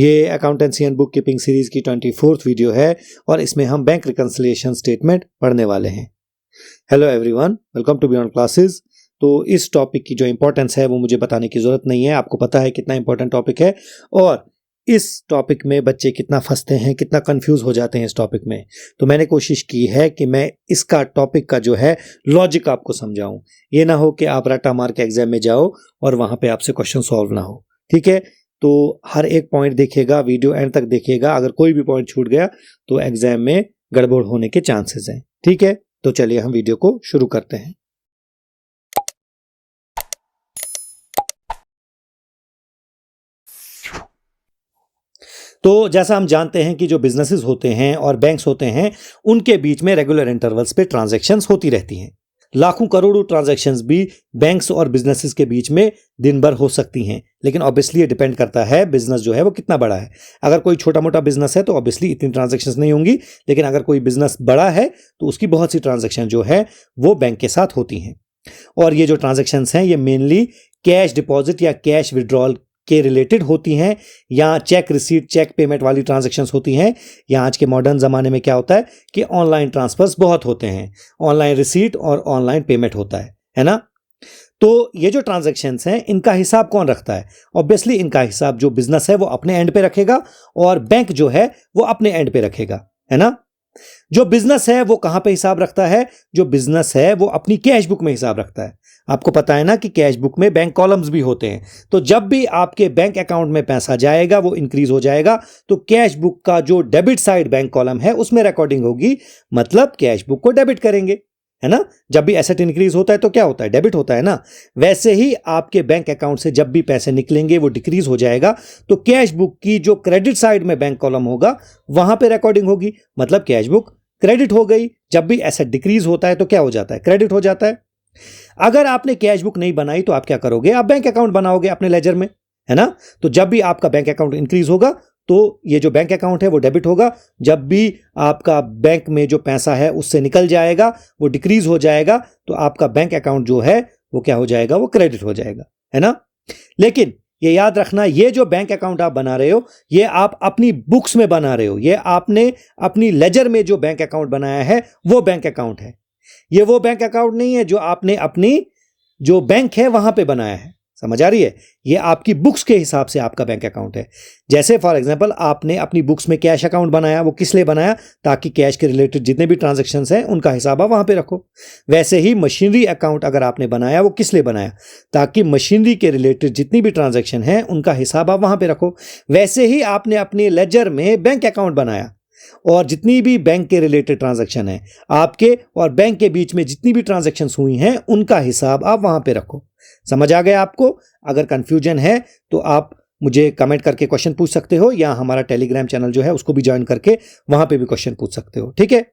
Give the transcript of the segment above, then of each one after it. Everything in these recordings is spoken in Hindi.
ये accountancy and book keeping series की 24th वीडियो है और इसमें हम बैंक रिकंसिलिएशन स्टेटमेंट पढ़ने वाले हैं। Hello everyone, welcome to beyond classes. तो इस टॉपिक की जो इंपॉर्टेंस है वो मुझे बताने की जरूरत नहीं है, आपको पता है कितना इंपॉर्टेंट टॉपिक है और इस टॉपिक में बच्चे कितना फंसते हैं, कितना कंफ्यूज हो जाते हैं इस टॉपिक में। तो मैंने कोशिश की है कि मैं इसका टॉपिक का जो है लॉजिक आपको समझाऊं। ये ना हो कि आप रट्टा मार के एग्जाम में जाओ और वहां पे आपसे क्वेश्चन सॉल्व ना हो। ठीक है, तो हर एक पॉइंट देखिएगा, वीडियो एंड तक देखिएगा। अगर कोई भी पॉइंट छूट गया तो एग्जाम में गड़बड़ होने के चांसेस हैं। ठीक है, तो चलिए हम वीडियो को शुरू करते हैं। तो जैसा हम जानते हैं कि जो बिजनेसेस होते हैं और बैंक्स होते हैं उनके बीच में रेगुलर इंटरवल्स पे ट्रांजैक्शंस होती रहती हैं। लाखों करोड़ों ट्रांजैक्शंस भी बैंक्स और बिजनेसेस के बीच में दिन भर हो सकती हैं, लेकिन ऑब्वियसली ये डिपेंड करता है बिजनेस जो है वो कितना बड़ा है। अगर कोई छोटा मोटा बिजनेस है तो ऑब्वियसली इतनी ट्रांजैक्शंस नहीं होंगी, लेकिन अगर कोई बिजनेस बड़ा है तो उसकी बहुत सी ट्रांजैक्शन जो है वो बैंक के साथ होती हैं। और ये जो ट्रांजैक्शंस हैं ये मेनली कैश डिपॉजिट या कैश विड्रॉल के रिलेटेड होती हैं, या चेक रिसीट, चेक पेमेंट वाली ट्रांजैक्शंस होती हैं, या आज के मॉडर्न ज़माने में क्या होता है कि ऑनलाइन ट्रांसफर्स बहुत होते हैं, ऑनलाइन रिसीट और ऑनलाइन पेमेंट होता है ना। तो ये जो ट्रांजैक्शंस हैं इनका हिसाब कौन रखता है? ऑब्वियसली इनका हिसाब जो बिजनेस है वो अपने एंड पे रखेगा और बैंक जो है वो अपने एंड पे रखेगा, है ना। जो बिजनेस है वो कहां पे हिसाब रखता है? जो बिजनेस है वो अपनी कैश बुक में हिसाब रखता है। आपको पता है ना कि कैश बुक में बैंक कॉलम्स भी होते हैं। तो जब भी आपके बैंक अकाउंट में पैसा जाएगा वो इंक्रीज हो जाएगा, तो कैश बुक का जो डेबिट साइड बैंक कॉलम है उसमें रिकॉर्डिंग होगी, मतलब कैश बुक को डेबिट करेंगे, है ना। जब भी एसेट इंक्रीज होता है तो क्या होता है? डेबिट होता है ना। वैसे ही आपके बैंक अकाउंट से जब भी पैसे निकलेंगे वो डिक्रीज हो जाएगा, तो कैश बुक की जो क्रेडिट साइड में बैंक कॉलम होगा वहां पे रिकॉर्डिंग होगी, मतलब कैश बुक क्रेडिट हो गई। जब भी एसेट डिक्रीज होता है तो क्या हो जाता है? क्रेडिट हो जाता है। अगर आपने कैश बुक नहीं बनाई तो आप क्या करोगे? आप बैंक अकाउंट बनाओगे अपने लेजर में, है ना। तो जब भी आपका बैंक अकाउंट इंक्रीज होगा तो ये जो बैंक अकाउंट है वो डेबिट होगा। जब भी आपका बैंक में जो पैसा है उससे निकल जाएगा वो डिक्रीज हो जाएगा, तो आपका बैंक अकाउंट जो है वो क्या हो जाएगा? वो क्रेडिट हो जाएगा, है ना। लेकिन ये याद रखना, ये जो बैंक अकाउंट आप बना रहे हो ये आप अपनी बुक्स में बना रहे हो। ये आपने अपनी लेजर में जो बैंक अकाउंट बनाया है वो बैंक अकाउंट है। ये वो बैंक अकाउंट नहीं है जो आपने अपनी जो बैंक है वहां पे बनाया है। समझ आ रही है? ये आपकी बुक्स के हिसाब से आपका बैंक अकाउंट है। जैसे फॉर एग्जांपल आपने अपनी बुक्स में कैश अकाउंट बनाया, वो किस लिए बनाया? ताकि कैश के रिलेटेड जितने भी ट्रांजैक्शंस हैं उनका हिसाब आप वहां पे रखो। वैसे ही मशीनरी अकाउंट अगर आपने बनाया, वो किस लिए बनाया? ताकि मशीनरी के रिलेटेड जितनी भी ट्रांजैक्शन है उनका हिसाब आप वहां पे रखो। वैसे ही आपने अपने लेजर में बैंक अकाउंट बनाया और जितनी भी बैंक के रिलेटेड ट्रांजैक्शन है आपके और बैंक के बीच में जितनी भी ट्रांजैक्शंस हुई हैं उनका हिसाब आप वहां पे रखो। समझ आ गया आपको? अगर कंफ्यूजन है तो आप मुझे कमेंट करके क्वेश्चन पूछ सकते हो, या हमारा टेलीग्राम चैनल जो है उसको भी ज्वाइन करके वहां पे भी क्वेश्चन पूछ सकते हो। ठीक है।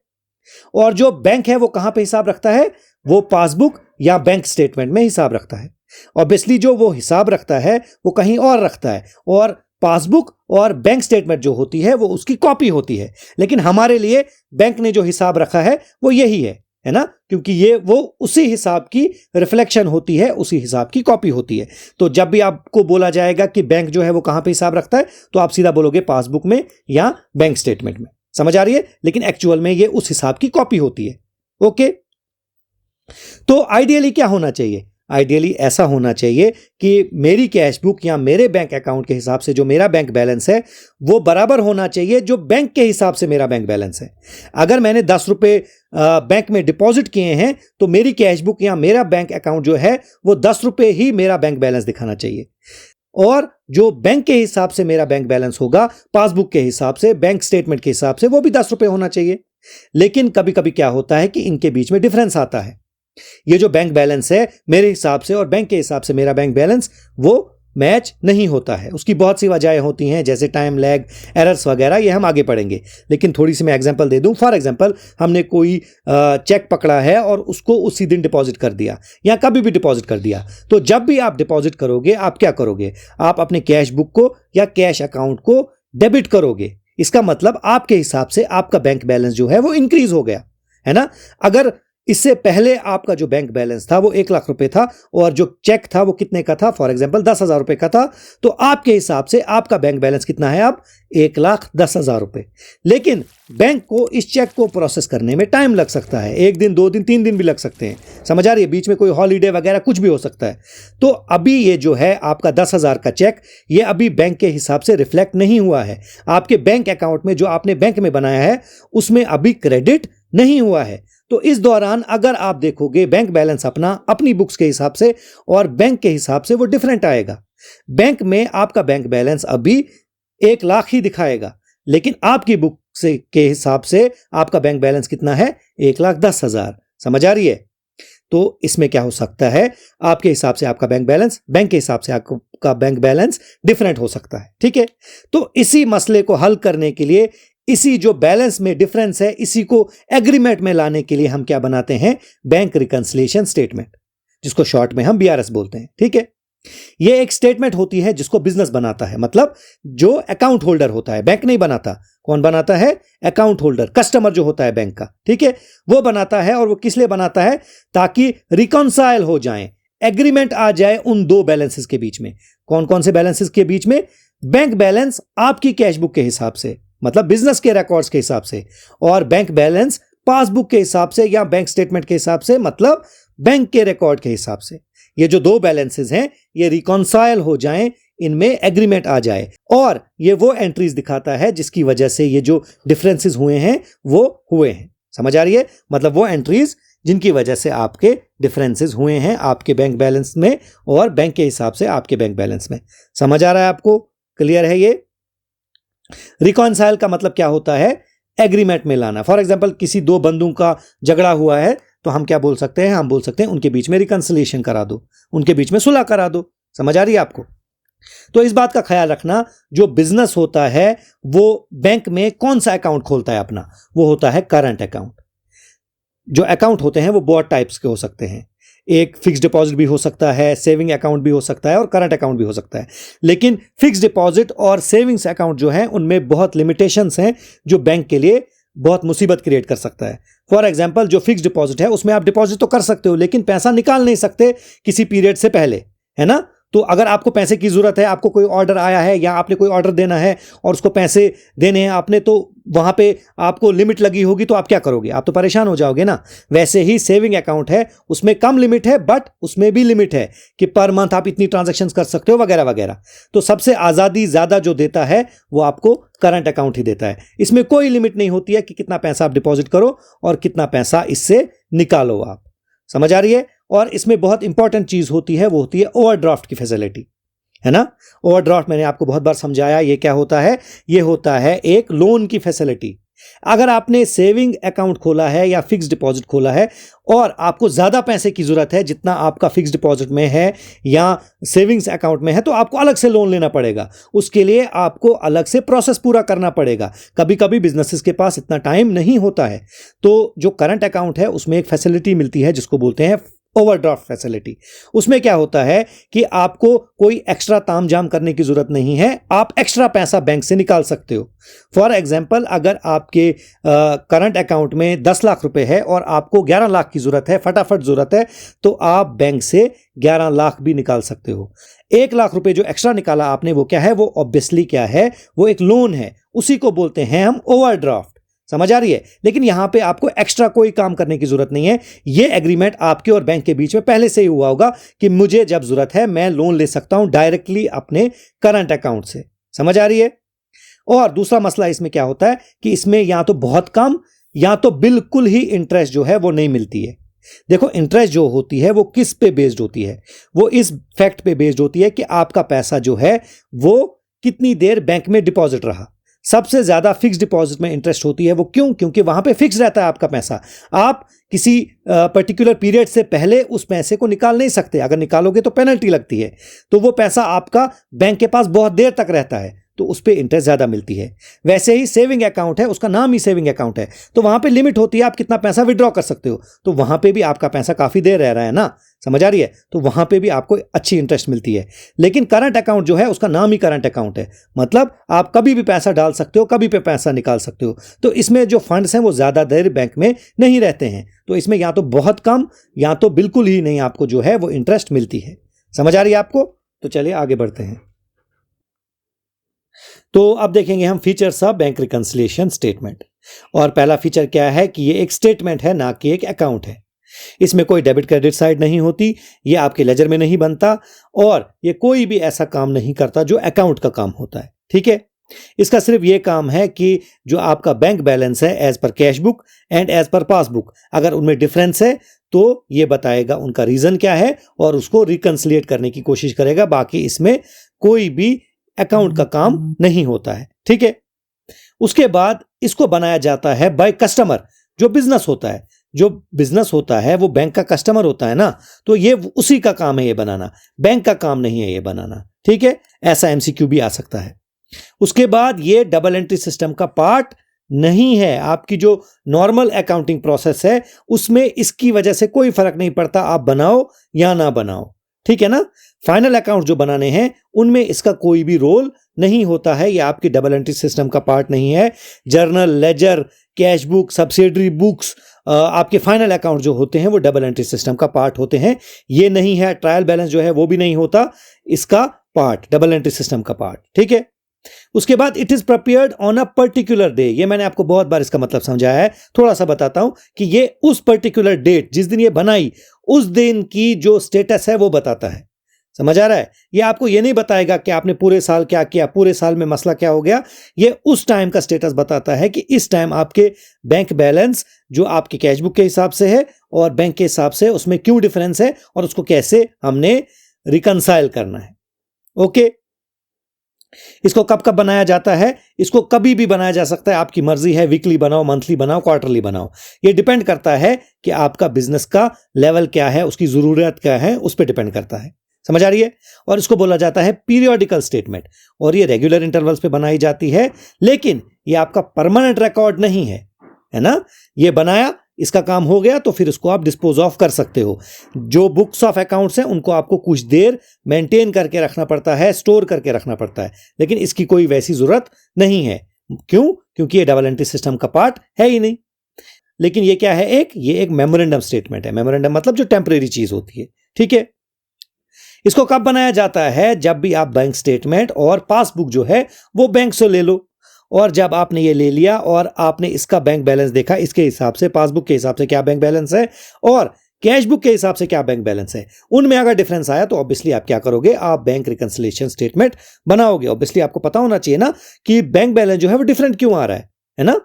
और जो बैंक है वो कहां पे हिसाब रखता है? वो पासबुक या बैंक स्टेटमेंट में हिसाब रखता है। ऑब्वियसली जो वो हिसाब रखता है वो कहीं और रखता है, और पासबुक और बैंक स्टेटमेंट जो होती है वो उसकी कॉपी होती है। लेकिन हमारे लिए बैंक ने जो हिसाब रखा है वो यही है ना, क्योंकि ये वो उसी हिसाब की रिफ्लेक्शन होती है, उसी हिसाब की कॉपी होती है। तो जब भी आपको बोला जाएगा कि बैंक जो है वो कहां पे हिसाब रखता है तो आप सीधा बोलोगे पासबुक में या बैंक स्टेटमेंट में। समझ आ रही है? लेकिन एक्चुअल में ये उस हिसाब की कॉपी होती है। ओके, तो आइडियली क्या होना चाहिए? आइडियली ऐसा होना चाहिए कि मेरी कैश बुक या मेरे बैंक अकाउंट के हिसाब से जो मेरा बैंक बैलेंस है वो बराबर होना चाहिए जो बैंक के हिसाब से मेरा बैंक बैलेंस है। अगर मैंने 10 रुपये बैंक में डिपॉजिट किए हैं तो मेरी कैश बुक या मेरा बैंक अकाउंट जो है वो 10 रुपये ही मेरा बैंक बैलेंस दिखाना चाहिए, और जो बैंक के हिसाब से मेरा बैंक बैलेंस होगा, पासबुक के हिसाब से, बैंक स्टेटमेंट के हिसाब से, वो भी 10 रुपये होना चाहिए। लेकिन कभी कभी क्या होता है कि इनके बीच में डिफरेंस आता है। ये जो बैंक बैलेंस है मेरे हिसाब से और बैंक के हिसाब से मेरा बैंक बैलेंस वो मैच नहीं होता है। उसकी बहुत सी वजहें होती हैं, जैसे टाइम लैग, एरर्स वगैरह, ये हम आगे पढ़ेंगे। लेकिन थोड़ी सी मैं एग्जांपल दे दूं। फॉर एग्जांपल हमने कोई चेक पकड़ा है और उसको उसी दिन डिपॉजिट कर दिया या कभी भी डिपॉजिट कर दिया, तो जब भी आप डिपॉजिट करोगे आप क्या करोगे? आप अपने कैश बुक को या कैश अकाउंट को डेबिट करोगे। इसका मतलब आपके हिसाब से आपका बैंक बैलेंस जो है वो इंक्रीज हो गया, है ना। अगर इससे पहले आपका जो बैंक बैलेंस था वो 1 लाख रुपए था और जो चेक था वो कितने का था, फॉर एग्जांपल 10,000 रुपए का था, तो आपके हिसाब से आपका बैंक बैलेंस कितना है अब 1,10,000 रुपए। लेकिन बैंक को इस चेक को प्रोसेस करने में टाइम लग सकता है, 1 दिन 2 दिन 3 दिन भी लग सकते हैं, समझ आ रही है, बीच में कोई हॉलीडे वगैरह कुछ भी हो सकता है। तो अभी ये जो है आपका 10,000 का चेक, ये अभी बैंक के हिसाब से रिफ्लेक्ट नहीं हुआ है, आपके बैंक अकाउंट में जो आपने बैंक में बनाया है उसमें अभी क्रेडिट नहीं हुआ है। तो इस दौरान अगर आप देखोगे बैंक बैलेंस अपनी बुक्स के हिसाब से और बैंक के हिसाब से वो डिफरेंट आएगा। बैंक में आपका बैंक बैलेंस अभी 1 लाख ही दिखाएगा, लेकिन आपकी बुक के हिसाब से आपका बैंक बैलेंस कितना है 1,10,000। समझ आ रही है? तो इसमें क्या हो सकता है, आपके हिसाब से आपका बैंक बैलेंस, बैंक के हिसाब से आपका बैंक बैलेंस डिफरेंट हो सकता है। ठीक है, तो इसी मसले को हल करने के लिए, इसी जो बैलेंस में डिफरेंस है, इसी को एग्रीमेंट में लाने के लिए हम क्या बनाते हैं, बैंक रिकंसिलिएशन स्टेटमेंट, जिसको शॉर्ट में हम BRS बोलते हैं। ठीक है, यह एक स्टेटमेंट होती है जिसको बिजनेस बनाता है, मतलब जो अकाउंट होल्डर होता है, बैंक नहीं बनाता। कौन बनाता है? अकाउंट होल्डर, कस्टमर जो होता है बैंक का। ठीक है, वो बनाता है। और वो किस लिए बनाता है? ताकि रिकॉन्साइल हो जाए, एग्रीमेंट आ जाए उन दो बैलेंसेस के बीच में। कौन कौन से बैलेंसेस के बीच में? बैंक बैलेंस आपकी कैश बुक के हिसाब से, मतलब बिजनेस के रिकॉर्ड्स के हिसाब से, और बैंक बैलेंस पासबुक के हिसाब से या बैंक स्टेटमेंट के हिसाब से, मतलब बैंक के रिकॉर्ड के हिसाब से। ये जो दो बैलेंसेस हैं ये रिकॉन्साइल हो जाएं, इनमें एग्रीमेंट आ जाए, और ये वो एंट्रीज दिखाता है जिसकी वजह से ये जो डिफरेंसेस हुए हैं वो हुए हैं। समझ आ रही है? मतलब वो एंट्रीज जिनकी वजह से आपके डिफरेंसेस हुए हैं आपके बैंक बैलेंस में और बैंक के हिसाब से आपके बैंक बैलेंस में। समझ आ रहा है आपको? क्लियर है ये? रिकॉन्साइल का मतलब क्या होता है? एग्रीमेंट में लाना। फॉर एग्जांपल किसी दो बंदों का झगड़ा हुआ है तो हम क्या बोल सकते हैं? हम बोल सकते हैं उनके बीच में रिकंसिलिएशन करा दो, उनके बीच में सुलह करा दो। समझ आ रही है आपको? तो इस बात का ख्याल रखना, जो बिजनेस होता है वो बैंक में कौन सा अकाउंट खोलता है अपना, वो होता है करंट अकाउंट। जो अकाउंट होते हैं वो बहुत टाइप्स के हो सकते हैं, एक फिक्स डिपॉजिट भी हो सकता है, सेविंग अकाउंट भी हो सकता है और करंट अकाउंट भी हो सकता है। लेकिन फिक्स डिपॉजिट और सेविंग्स अकाउंट जो है उनमें बहुत लिमिटेशंस हैं जो बैंक के लिए बहुत मुसीबत क्रिएट कर सकता है। फॉर एग्जांपल जो फिक्स डिपॉजिट है उसमें आप डिपॉजिट तो कर सकते हो लेकिन पैसा निकाल नहीं सकते किसी पीरियड से पहले, है ना? तो अगर आपको पैसे की जरूरत है, आपको कोई ऑर्डर आया है या आपने कोई ऑर्डर देना है और उसको पैसे देने हैं आपने, तो वहां पे आपको लिमिट लगी होगी तो आप क्या करोगे? आप तो परेशान हो जाओगे ना। वैसे ही सेविंग अकाउंट है, उसमें कम लिमिट है बट उसमें भी लिमिट है कि पर मंथ आप इतनी ट्रांजैक्शंस कर सकते हो वगैरह वगैरह। तो सबसे आज़ादी ज़्यादा जो देता है वो आपको करंट अकाउंट ही देता है। इसमें कोई लिमिट नहीं होती है कि कितना पैसा आप डिपॉजिट करो और कितना पैसा इससे निकालो आप। समझ आ रही है? और इसमें बहुत इंपॉर्टेंट चीज होती है, वो होती है ओवरड्राफ्ट की फैसिलिटी, है ना? ओवरड्राफ्ट मैंने आपको बहुत बार समझाया, ये क्या होता है? ये होता है एक लोन की फैसिलिटी। अगर आपने सेविंग अकाउंट खोला है या फिक्स डिपॉजिट खोला है और आपको ज्यादा पैसे की जरूरत है जितना आपका फिक्स डिपॉजिट में है या सेविंग्स अकाउंट में है, तो आपको अलग से लोन लेना पड़ेगा। उसके लिए आपको अलग से प्रोसेस पूरा करना पड़ेगा। कभी कभी बिजनेसेस के पास इतना टाइम नहीं होता है। तो जो करंट अकाउंट है उसमें एक फैसिलिटी मिलती है जिसको बोलते हैं ओवरड्राफ्ट फैसिलिटी। उसमें क्या होता है कि आपको कोई एक्स्ट्रा तामझाम करने की जरूरत नहीं है, आप एक्स्ट्रा पैसा बैंक से निकाल सकते हो। फॉर एग्जांपल अगर आपके करंट अकाउंट में 10 लाख रुपए है और आपको 11 लाख की जरूरत है, फटाफट जरूरत है, तो आप बैंक से 11 लाख भी निकाल सकते हो। 1 लाख रुपए जो एक्स्ट्रा निकाला आपने वो क्या है? वो ऑब्वियसली क्या है? वो एक लोन है, उसी को बोलते हैं हम ओवरड्राफ्ट। समझ आ रही है? लेकिन यहां पे आपको एक्स्ट्रा कोई काम करने की जरूरत नहीं है। ये एग्रीमेंट आपके और बैंक के बीच में पहले से ही हुआ होगा कि मुझे जब जरूरत है मैं लोन ले सकता हूं डायरेक्टली अपने करंट अकाउंट से। समझ आ रही है? और दूसरा मसला इसमें क्या होता है कि इसमें या तो बहुत कम या तो बिल्कुल ही इंटरेस्ट जो है वो नहीं मिलती है। देखो, इंटरेस्ट जो होती है वो किस पे बेस्ड होती है? वो इस फैक्ट पे बेस्ड होती है कि आपका पैसा जो है वो कितनी देर बैंक में डिपॉजिट रहा। सबसे ज्यादा फिक्स डिपॉजिट में इंटरेस्ट होती है। वो क्यों? क्योंकि वहां पे फिक्स रहता है आपका पैसा। आप किसी पर्टिकुलर पीरियड से पहले उस पैसे को निकाल नहीं सकते। अगर निकालोगे तो पेनल्टी लगती है। तो वो पैसा आपका बैंक के पास बहुत देर तक रहता है। तो उस पर इंटरेस्ट ज़्यादा मिलती है। वैसे ही सेविंग अकाउंट है, उसका नाम ही सेविंग अकाउंट है, तो वहाँ पे लिमिट होती है, आप कितना पैसा विड्रॉ कर सकते हो, तो वहाँ पे भी आपका पैसा काफ़ी देर रह रहा है ना, समझ आ रही है, तो वहाँ पे भी आपको अच्छी इंटरेस्ट मिलती है। लेकिन करंट अकाउंट जो है उसका नाम ही करंट अकाउंट है, मतलब आप कभी भी पैसा डाल सकते हो, कभी पे पैसा निकाल सकते हो, तो इसमें जो फंड्स हैं वो ज़्यादा देर बैंक में नहीं रहते हैं, तो इसमें या तो बहुत कम या तो बिल्कुल ही नहीं आपको जो है वो इंटरेस्ट मिलती है। समझ आ रही है आपको? तो चलिए आगे बढ़ते हैं। तो अब देखेंगे हम features of bank reconciliation statement. और पहला फीचर क्या है कि ये एक स्टेटमेंट है, ना कि एक अकाउंट है। इसमें कोई डेबिट क्रेडिट साइड नहीं होती, ये आपके लेजर में नहीं बनता, और ये कोई भी ऐसा काम नहीं करता जो अकाउंट का काम होता है। ठीक है, इसका सिर्फ ये काम है कि जो आपका बैंक बैलेंस है as per cash book and as per passbook, अगर उनमें डिफरेंस है तो ये बताएगा उनका रीजन क्या है और उसको रिकंसिलिएट करने की कोशिश करेगा। बाकी इसमें कोई भी अकाउंट का काम नहीं होता है। ठीक है, उसके बाद इसको बनाया जाता है बाय कस्टमर। जो बिजनेस होता है, जो बिजनेस होता है वो बैंक का कस्टमर होता है ना, तो ये उसी का काम है ये बनाना, बैंक का काम नहीं है ये बनाना। ठीक है, ऐसा एमसीक्यू भी आ सकता है। उसके बाद ये डबल एंट्री सिस्टम का पार्ट नहीं है। आपकी जो नॉर्मल अकाउंटिंग प्रोसेस है उसमें इसकी वजह से कोई फर्क नहीं पड़ता, आप बनाओ या ना बनाओ। ठीक है ना, फाइनल अकाउंट जो बनाने हैं उनमें इसका कोई भी रोल नहीं होता है, ये आपकी डबल एंट्री सिस्टम का पार्ट नहीं है। Journal, ledger, cash book, subsidiary books, आपके फाइनल अकाउंट जो होते हैं वो डबल एंट्री सिस्टम का पार्ट होते हैं। ये नहीं है, ट्रायल बैलेंस जो है वो भी नहीं होता इसका पार्ट, डबल एंट्री सिस्टम का पार्ट। ठीक है, उसके बाद it is prepared on a particular day. ये मैंने आपको बहुत बार इसका मतलब समझाया है, थोड़ा सा बताता हूं कि ये उस पर्टिकुलर डेट जिस दिन ये बनाई उस दिन की जो स्टेटस है वो बताता है। समझ आ रहा है? ये आपको ये नहीं बताएगा कि आपने पूरे साल क्या किया, पूरे साल में मसला क्या हो गया। ये उस टाइम का स्टेटस बताता है कि इस टाइम आपके बैंक बैलेंस जो आपके कैश बुक के हिसाब से है और बैंक के हिसाब से उसमें क्यों डिफरेंस है और उसको कैसे हमने रिकंसाइल करना है। ओके, इसको कब कब बनाया जाता है? इसको कभी भी बनाया जा सकता है, आपकी मर्जी है, वीकली बनाओ, मंथली बनाओ, क्वार्टरली बनाओ। ये डिपेंड करता है कि आपका बिजनेस का लेवल क्या है, उसकी जरूरत क्या है, उस पर डिपेंड करता है। समझ आ रही है? और इसको बोला जाता है पीरियोडिकल स्टेटमेंट, और ये रेगुलर इंटरवल्स पे बनाई जाती है, लेकिन ये आपका परमानेंट रिकॉर्ड नहीं है ना। ये बनाया, इसका काम हो गया तो फिर इसको आप डिस्पोज ऑफ कर सकते हो। जो बुक्स ऑफ अकाउंट्स हैं उनको आपको कुछ देर मेंटेन करके रखना पड़ता है, स्टोर करके रखना पड़ता है, लेकिन इसकी कोई वैसी जरूरत नहीं है। क्यों? क्योंकि ये डबल एंट्री सिस्टम का पार्ट है ही नहीं। लेकिन ये क्या है? ये एक मेमोरेंडम स्टेटमेंट है। मेमोरेंडम मतलब जो टेम्परेरी चीज होती है। ठीक है, इसको कब बनाया जाता है? जब भी आप बैंक स्टेटमेंट और पासबुक जो है वो बैंक से ले लो, और जब आपने ये ले लिया और आपने इसका बैंक बैलेंस देखा, इसके हिसाब से पासबुक के हिसाब से क्या बैंक बैलेंस है और कैश बुक के हिसाब से क्या बैंक बैलेंस है, उनमें अगर डिफरेंस आया तो ऑब्वियसली आप क्या करोगे? आप बैंक रिकंसिलिएशन स्टेटमेंट बनाओगे। ऑब्वियसली आपको पता होना चाहिए ना कि बैंक बैलेंस जो है वो डिफरेंट क्यों आ रहा है ना।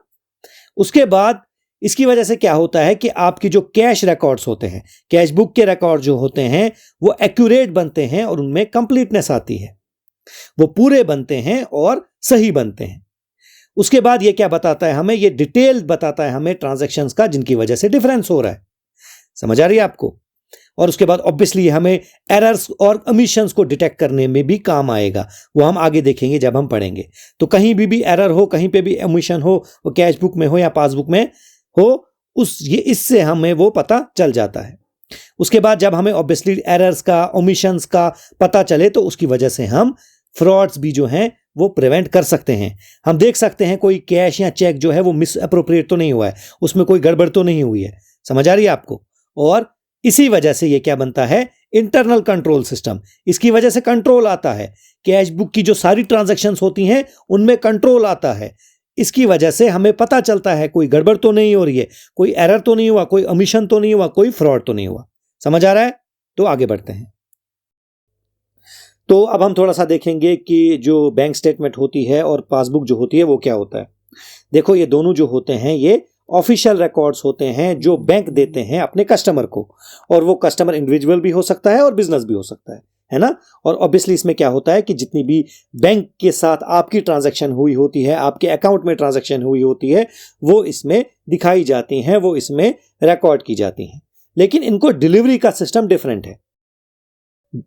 उसके बाद इसकी वजह से क्या होता है कि आपकी जो कैश रिकॉर्ड्स होते हैं, कैश बुक के रिकॉर्ड जो होते हैं वो एक्यूरेट बनते हैं और उनमें कंप्लीटनेस आती है, वो पूरे बनते हैं और सही बनते हैं। उसके बाद ये क्या बताता है हमें? ये डिटेल बताता है हमें ट्रांजैक्शंस का जिनकी वजह से डिफरेंस हो रहा है। समझ आ रही है आपको? और उसके बाद ऑब्वियसली हमें एरर्स और ओमिशंस को डिटेक्ट करने में भी काम आएगा, वो हम आगे देखेंगे जब हम पढ़ेंगे। तो कहीं भी एरर हो, कहीं पे भी ओमिशन हो, वो कैश बुक में हो या पासबुक में हो, इससे हमें वो पता चल जाता है। उसके बाद जब हमें ऑब्वियसली एरर्स का, ओमिशंस का पता चले तो उसकी वजह से हम फ्रॉड्स भी जो हैं वो प्रिवेंट कर सकते हैं। हम देख सकते हैं कोई कैश या चेक जो है वो मिस अप्रोप्रिएट तो नहीं हुआ है, उसमें कोई गड़बड़ तो नहीं हुई है। समझ आ रही है आपको? और इसी वजह से ये क्या बनता है? Internal control system. इसकी वजह से कंट्रोल आता है, कैश बुक की जो सारी ट्रांजैक्शंस होती हैं उनमें कंट्रोल आता है। इसकी वजह से हमें पता चलता है कोई गड़बड़ तो नहीं हो रही है, कोई एरर तो नहीं हुआ, कोई ओमिशन तो नहीं हुआ, कोई फ्रॉड तो नहीं हुआ। समझ आ रहा है? तो आगे बढ़ते हैं। तो अब हम थोड़ा सा देखेंगे कि जो बैंक स्टेटमेंट होती है और पासबुक जो होती है वो क्या होता है। देखो, ये दोनों जो होते हैं ये ऑफिशियल रिकॉर्ड्स होते हैं जो बैंक देते हैं अपने कस्टमर को, और वो कस्टमर इंडिविजुअल भी हो सकता है और बिजनेस भी हो सकता है ना। और ऑब्वियसली इसमें क्या होता है कि जितनी भी बैंक के साथ आपकी ट्रांजैक्शन हुई होती है, आपके अकाउंट में ट्रांजैक्शन हुई होती है, वो इसमें दिखाई जाती हैं, वो इसमें रिकॉर्ड की जाती हैं। लेकिन इनको डिलीवरी का सिस्टम डिफरेंट है।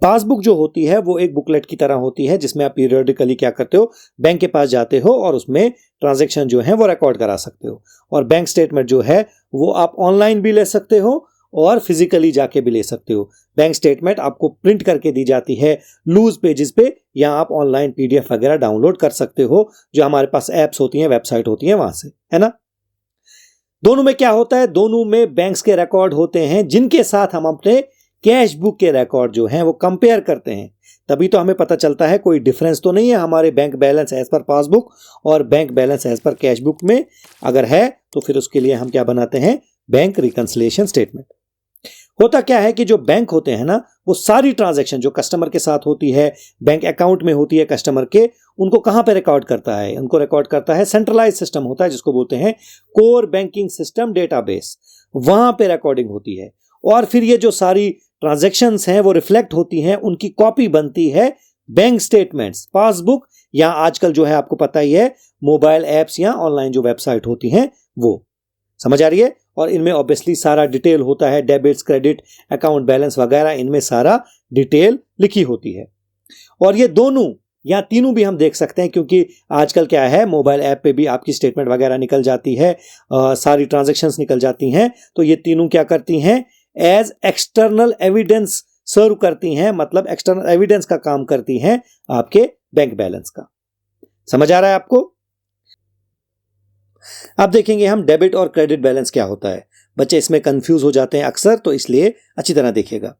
पासबुक जो होती है वो एक बुकलेट की तरह होती है जिसमें आप पीरियडिकली क्या करते हो, बैंक के पास जाते हो और उसमें ट्रांजैक्शन जो है वो रिकॉर्ड करा सकते हो। और बैंक स्टेटमेंट जो है वो आप ऑनलाइन भी ले सकते हो और फिजिकली जाके भी ले सकते हो। बैंक स्टेटमेंट आपको प्रिंट करके दी जाती है लूज पेजेस पे, या आप ऑनलाइन पीडीएफ वगैरह डाउनलोड कर सकते हो, जो हमारे पास एप्स होती हैं, वेबसाइट होती हैं, वहां से, है ना। दोनों में क्या होता है, दोनों में बैंक्स के रिकॉर्ड होते हैं जिनके साथ हम अपने कैश बुक के रिकॉर्ड जो हैं वो कंपेयर करते हैं। तभी तो हमें पता चलता है कोई डिफरेंस तो नहीं है हमारे bank balance as per passbook और bank balance as per cash book में। अगर है तो फिर उसके लिए हम क्या बनाते हैं, बैंक रिकंसिलिएशन स्टेटमेंट। होता क्या है कि जो बैंक होते हैं ना, वो सारी ट्रांजैक्शन जो कस्टमर के साथ होती है, बैंक अकाउंट में होती है कस्टमर के, उनको कहां पे रिकॉर्ड करता है, उनको रिकॉर्ड करता है सेंट्रलाइज सिस्टम होता है जिसको बोलते हैं कोर बैंकिंग सिस्टम डेटाबेस, वहां पे रिकॉर्डिंग होती है। और फिर ये जो सारी ट्रांजैक्शंस हैं वो रिफ्लेक्ट होती हैं, उनकी कॉपी बनती है बैंक स्टेटमेंट्स, पासबुक, या आजकल जो है आपको पता ही है मोबाइल एप्स या ऑनलाइन जो वेबसाइट होती हैं वो। समझ आ रही है। और इनमें ऑब्वियसली सारा डिटेल होता है, डेबिट्स, क्रेडिट, अकाउंट बैलेंस वगैरह, इनमें सारा डिटेल लिखी होती है। और ये दोनों या तीनों भी हम देख सकते हैं क्योंकि आजकल क्या है, मोबाइल ऐप पे भी आपकी स्टेटमेंट वगैरह निकल जाती है, सारी ट्रांजैक्शंस निकल जाती हैं। तो ये तीनों क्या करती हैं, एज एक्सटर्नल एविडेंस सर्व करती हैं, मतलब एक्सटर्नल एविडेंस का काम करती हैं आपके बैंक बैलेंस का। समझ आ रहा है आपको। अब देखेंगे हम डेबिट और क्रेडिट बैलेंस क्या होता है। बच्चे इसमें कंफ्यूज हो जाते हैं अक्सर, तो इसलिए अच्छी तरह देखिएगा।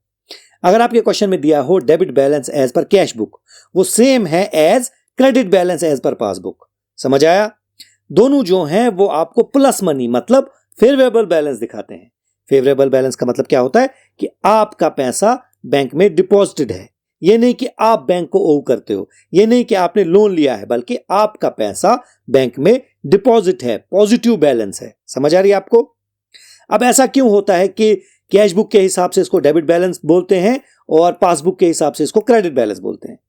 अगर आपके क्वेश्चन में दिया हो debit balance as per cash book, वो सेम है as credit balance as per passbook. समझ आया। दोनों जो हैं वो आपको प्लस मनी मतलब फेवरेबल बैलेंस दिखाते हैं। फेवरेबल बैलेंस का मतलब क्या होता है कि आपका पैसा बैंक में डिपॉजिटेड है, ये नहीं कि आप बैंक को ओव करते हो, ये नहीं कि आपने लोन लिया है, बल्कि आपका पैसा बैंक में डिपॉजिट है, पॉजिटिव बैलेंस है। समझ आ रही है आपको। अब ऐसा क्यों होता है कि कैश बुक के हिसाब से इसको डेबिट बैलेंस बोलते हैं और पासबुक के हिसाब से इसको क्रेडिट बैलेंस बोलते हैं।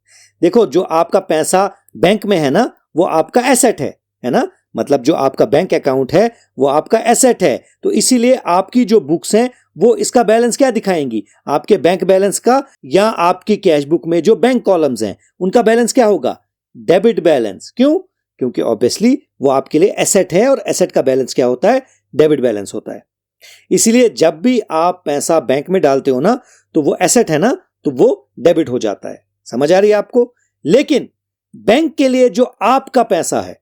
देखो, जो आपका पैसा बैंक में है ना, वो आपका एसेट है ना, मतलब जो आपका बैंक अकाउंट है वो आपका एसेट है। तो इसीलिए आपकी जो बुक्स हैं वो इसका बैलेंस क्या दिखाएंगी, आपके बैंक बैलेंस का, या आपकी कैश बुक में जो बैंक कॉलम्स हैं उनका बैलेंस क्या होगा, डेबिट बैलेंस। क्यों? क्योंकि ऑब्वियसली वो आपके लिए एसेट है और एसेट का बैलेंस क्या होता है, डेबिट बैलेंस होता है। इसीलिए जब भी आप पैसा बैंक में डालते हो ना, तो वो एसेट है ना, तो वो डेबिट हो जाता है। समझ आ रही है आपको। लेकिन बैंक के लिए जो आपका पैसा है,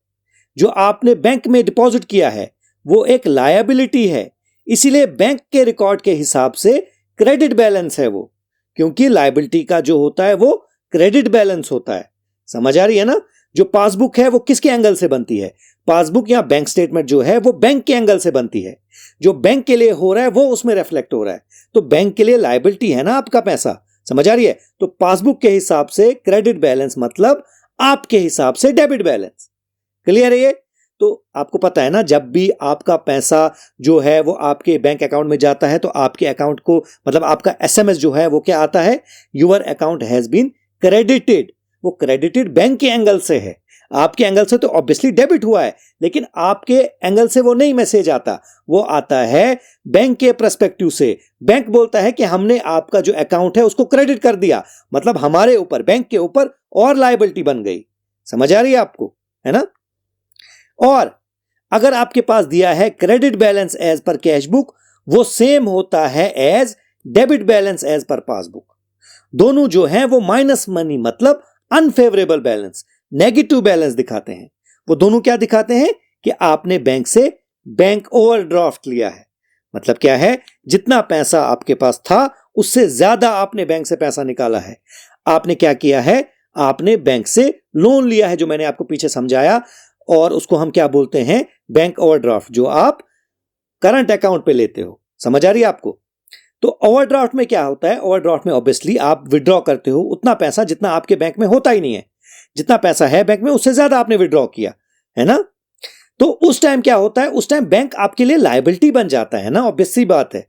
जो आपने बैंक में डिपॉजिट किया है, वो एक लायबिलिटी है। इसीलिए बैंक के रिकॉर्ड के हिसाब से क्रेडिट बैलेंस है वो, क्योंकि लायबिलिटी का जो होता है वो क्रेडिट बैलेंस होता है। समझ आ रही है ना। जो पासबुक है वो किसके एंगल से बनती है, पासबुक या बैंक स्टेटमेंट जो है वो बैंक के एंगल से बनती है। जो बैंक के लिए हो रहा है वो उसमें रिफ्लेक्ट हो रहा है, तो बैंक के लिए लायबिलिटी है ना आपका पैसा। समझ आ रही है। तो पासबुक के हिसाब से क्रेडिट बैलेंस मतलब आपके हिसाब से डेबिट बैलेंस। क्लियर है ये। तो आपको पता है ना, जब भी आपका पैसा जो है वो आपके बैंक अकाउंट में जाता है तो आपके अकाउंट को, मतलब आपका एसएमएस जो है वो क्या आता है, your account has been credited. वो क्रेडिटेड बैंक के एंगल से है, आपके एंगल से तो ऑब्वियसली डेबिट हुआ है, लेकिन आपके एंगल से वो नहीं मैसेज आता, वो आता है बैंक के पर्सपेक्टिव से। बैंक बोलता है कि हमने आपका जो अकाउंट है उसको क्रेडिट कर दिया, मतलब हमारे ऊपर, बैंक के ऊपर और लायबिलिटी बन गई। समझ आ रही है आपको, है ना। और अगर आपके पास दिया है credit balance as per cash book, वो सेम होता है as debit balance as per passbook. दोनों जो हैं वो माइनस मनी मतलब अनफेवरेबल बैलेंस, नेगेटिव बैलेंस दिखाते हैं। वो दोनों क्या दिखाते हैं कि आपने बैंक से बैंक ओवरड्राफ्ट लिया है। मतलब क्या है, जितना पैसा आपके पास था उससे ज्यादा आपने बैंक से पैसा निकाला है। आपने क्या किया है, आपने बैंक से लोन लिया है, जो मैंने आपको पीछे समझाया, और उसको हम क्या बोलते हैं, बैंक ओवरड्राफ्ट, जो आप करंट अकाउंट पे लेते हो। समझ आ रही है आपको। तो ओवरड्राफ्ट में क्या होता है, ओवरड्राफ्ट में ऑब्वियसली आप विड्रॉ करते हो उतना पैसा जितना आपके बैंक में होता ही नहीं है। जितना पैसा है बैंक में उससे ज्यादा आपने विड्रॉ किया है ना। तो उस टाइम क्या होता है, उस टाइम बैंक आपके लिए लायबिलिटी बन जाता है ना। ऑब्वियस सी बात है,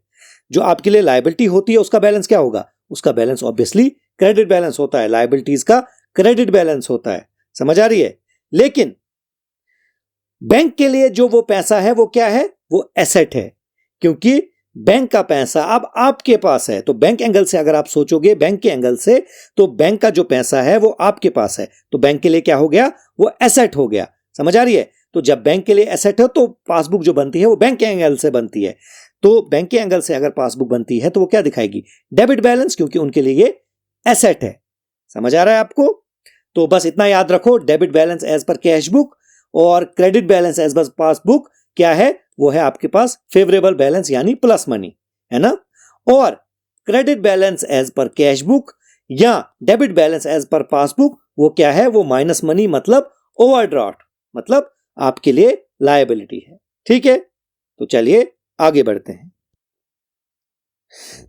जो आपके लिए लायबिलिटी होती है उसका बैलेंस क्या होगा, उसका बैलेंस ऑब्वियसली क्रेडिट बैलेंस होता है, लायबिलिटीज का क्रेडिट बैलेंस होता है। समझ आ रही है। लेकिन बैंक के लिए जो वो पैसा है वो क्या है, वो एसेट है, क्योंकि बैंक का पैसा अब आपके पास है। तो बैंक एंगल से अगर आप सोचोगे, बैंक के एंगल से, तो बैंक का जो पैसा है वो आपके पास है, तो बैंक के लिए क्या हो गया, वो एसेट हो गया। समझ आ रही है? तो जब बैंक के लिए एसेट है तो पासबुक जो बनती है वो बैंक के एंगल से बनती है। तो बैंक के एंगल से अगर पासबुक बनती है तो वो क्या दिखाएगी, डेबिट बैलेंस, क्योंकि उनके लिए ये एसेट है। समझ आ रहा है आपको? तो बस इतना याद रखो, debit balance as per cash book और credit balance as per passbook क्या है, वो है आपके पास फेवरेबल बैलेंस यानी प्लस मनी, है ना। और credit balance as per cash book या debit balance as per passbook वो क्या है, वो माइनस मनी मतलब ओवरड्राफ्ट, मतलब आपके लिए लायबिलिटी है। ठीक है, तो चलिए आगे बढ़ते हैं।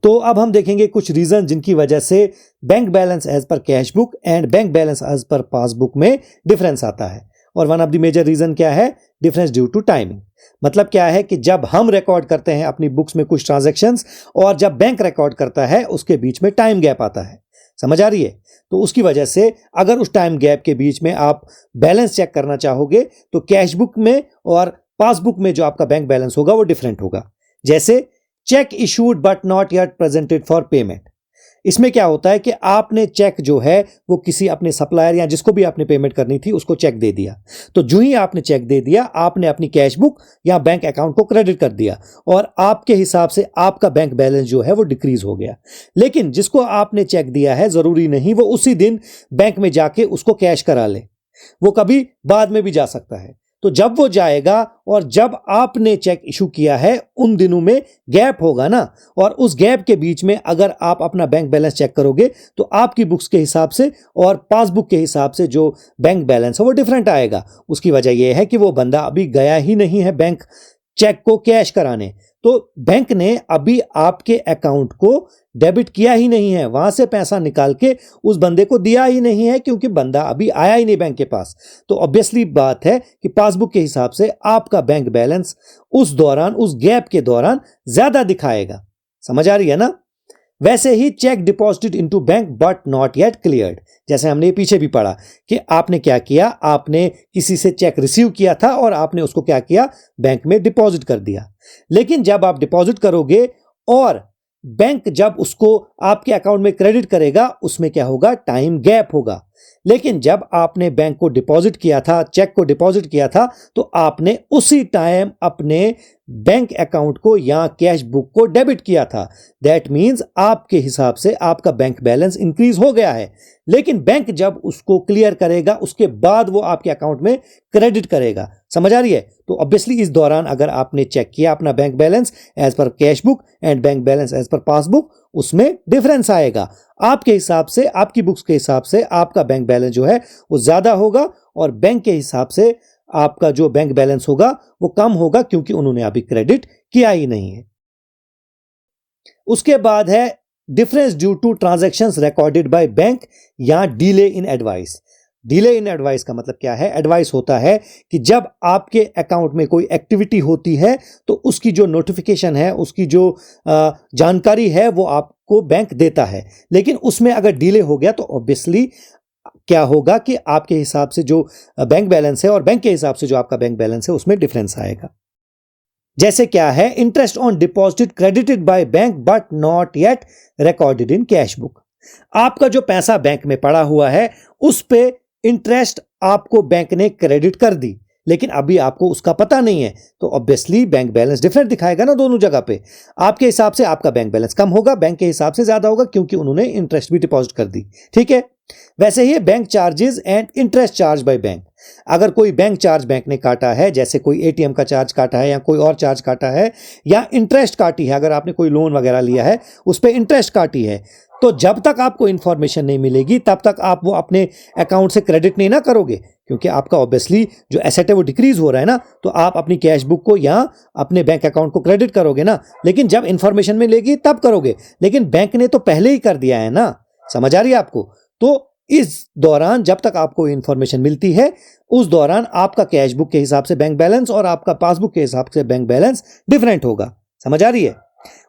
तो अब हम देखेंगे कुछ रीजन जिनकी वजह से bank balance as per cash book and bank balance as per passbook में डिफरेंस आता है। और one of the major reason क्या है, डिफरेंस ड्यू टू टाइमिंग। मतलब क्या है कि जब हम रिकॉर्ड करते हैं अपनी बुक्स में कुछ ट्रांजैक्शंस और जब बैंक रिकॉर्ड करता है उसके बीच में टाइम गैप आता है। समझ आ रही है? तो उसकी वजह से अगर उस टाइम गैप के बीच में आप बैलेंस चेक करना चाहोगे तो कैश बुक में और पासबुक में जो आपका बैंक बैलेंस होगा वो डिफरेंट होगा। जैसे check issued but not yet presented for payment. इसमें क्या होता है कि आपने चेक जो है वो किसी अपने सप्लायर या जिसको भी आपने पेमेंट करनी थी उसको चेक दे दिया, तो जो ही आपने चेक दे दिया आपने अपनी कैश बुक या बैंक अकाउंट को क्रेडिट कर दिया और आपके हिसाब से आपका बैंक बैलेंस जो है वो डिक्रीज हो गया। लेकिन जिसको आपने चेक दिया है जरूरी नहीं वो उसी दिन बैंक में जाके उसको कैश करा ले, वो कभी बाद में भी जा सकता है। तो जब वो जाएगा और जब आपने चेक इशू किया है उन दिनों में गैप होगा ना, और उस गैप के बीच में अगर आप अपना बैंक बैलेंस चेक करोगे तो आपकी बुक्स के हिसाब से और पासबुक के हिसाब से जो बैंक बैलेंस है वो डिफरेंट आएगा। उसकी वजह यह है कि वो बंदा अभी गया ही नहीं है बैंक चेक को कैश कराने, तो बैंक ने अभी आपके अकाउंट को डेबिट किया ही नहीं है, वहां से पैसा निकाल के उस बंदे को दिया ही नहीं है क्योंकि बंदा अभी आया ही नहीं बैंक के पास। तो ऑब्वियसली बात है कि पासबुक के हिसाब से आपका बैंक बैलेंस उस दौरान, उस गैप के दौरान ज्यादा दिखाएगा। समझ आ रही है ना? वैसे ही cheque deposited into bank but not yet cleared, जैसे हमने पीछे भी पढ़ा कि आपने क्या किया, आपने किसी से चेक रिसीव किया था और आपने उसको क्या किया, बैंक में डिपॉजिट कर दिया। लेकिन जब आप डिपॉजिट करोगे और बैंक जब उसको आपके अकाउंट में क्रेडिट करेगा उसमें क्या होगा, टाइम गैप होगा। लेकिन जब आपने बैंक को डिपॉजिट किया था, चेक को डिपॉजिट किया था, तो आपने उसी टाइम अपने बैंक अकाउंट को या कैश बुक को डेबिट किया था। दैट मींस आपके हिसाब से आपका बैंक बैलेंस इंक्रीज हो गया है। लेकिन बैंक जब उसको क्लियर करेगा उसके बाद वो आपके अकाउंट में क्रेडिट करेगा। समझ आ रही है? तो ऑब्वियसली इस दौरान अगर आपने चेक किया अपना bank balance as per cash book and bank balance as per passbook, उसमें डिफरेंस आएगा। आपके हिसाब से, आपकी बुक्स के हिसाब से आपका बैंक बैलेंस जो है वो ज्यादा होगा और बैंक के हिसाब से आपका जो बैंक बैलेंस होगा वो कम होगा क्योंकि उन्होंने अभी क्रेडिट किया ही नहीं है। उसके बाद है difference due to transactions recorded by bank या delay in advice. Delay in advice का मतलब क्या है? एडवाइस होता है कि जब आपके अकाउंट में कोई एक्टिविटी होती है तो उसकी जो नोटिफिकेशन है, उसकी जो जानकारी है वो आपको बैंक देता है, लेकिन उसमें अगर डिले हो गया तो ऑब्वियसली क्या होगा कि आपके हिसाब से जो बैंक बैलेंस है और बैंक के हिसाब से जो आपका बैंक बैलेंस है उसमें डिफरेंस आएगा। जैसे क्या है, interest on deposit credited by bank but not yet recorded in cash book. आपका जो पैसा बैंक में पड़ा हुआ है उस पे इंटरेस्ट आपको बैंक ने क्रेडिट कर दी, लेकिन अभी आपको उसका पता नहीं है, तो ऑब्वियसली बैंक बैलेंस डिफरेंट दिखाएगा ना दोनों जगह पे। आपके हिसाब से आपका बैंक बैलेंस कम होगा, बैंक के हिसाब से ज्यादा होगा क्योंकि उन्होंने इंटरेस्ट भी डिपॉजिट कर दी। ठीक है? वैसे ही bank charges and interest charge by bank. अगर कोई बैंक चार्ज बैंक ने काटा है, जैसे कोई एटीएम का चार्ज काटा है या कोई और चार्ज काटा है या इंटरेस्ट काटी है, अगर आपने कोई लोन वगैरह लिया है उस पर इंटरेस्ट काटी है, तो जब तक आपको इंफॉर्मेशन नहीं मिलेगी तब तक आप वो अपने अकाउंट से क्रेडिट नहीं ना करोगे क्योंकि आपका ऑब्वियसली जो एसेट है वो डिक्रीज हो रहा है ना, तो आप अपनी कैश बुक को या अपने बैंक अकाउंट को क्रेडिट करोगे ना, लेकिन जब इंफॉर्मेशन मिलेगी तब करोगे। लेकिन बैंक ने तो पहले ही कर दिया है ना। समझ आ रही है आपको? तो इस दौरान जब तक आपको इंफॉर्मेशन मिलती है उस दौरान आपका कैश बुक के हिसाब से बैंक बैलेंस और आपका पासबुक के हिसाब से बैंक बैलेंस डिफरेंट होगा। समझ आ रही है?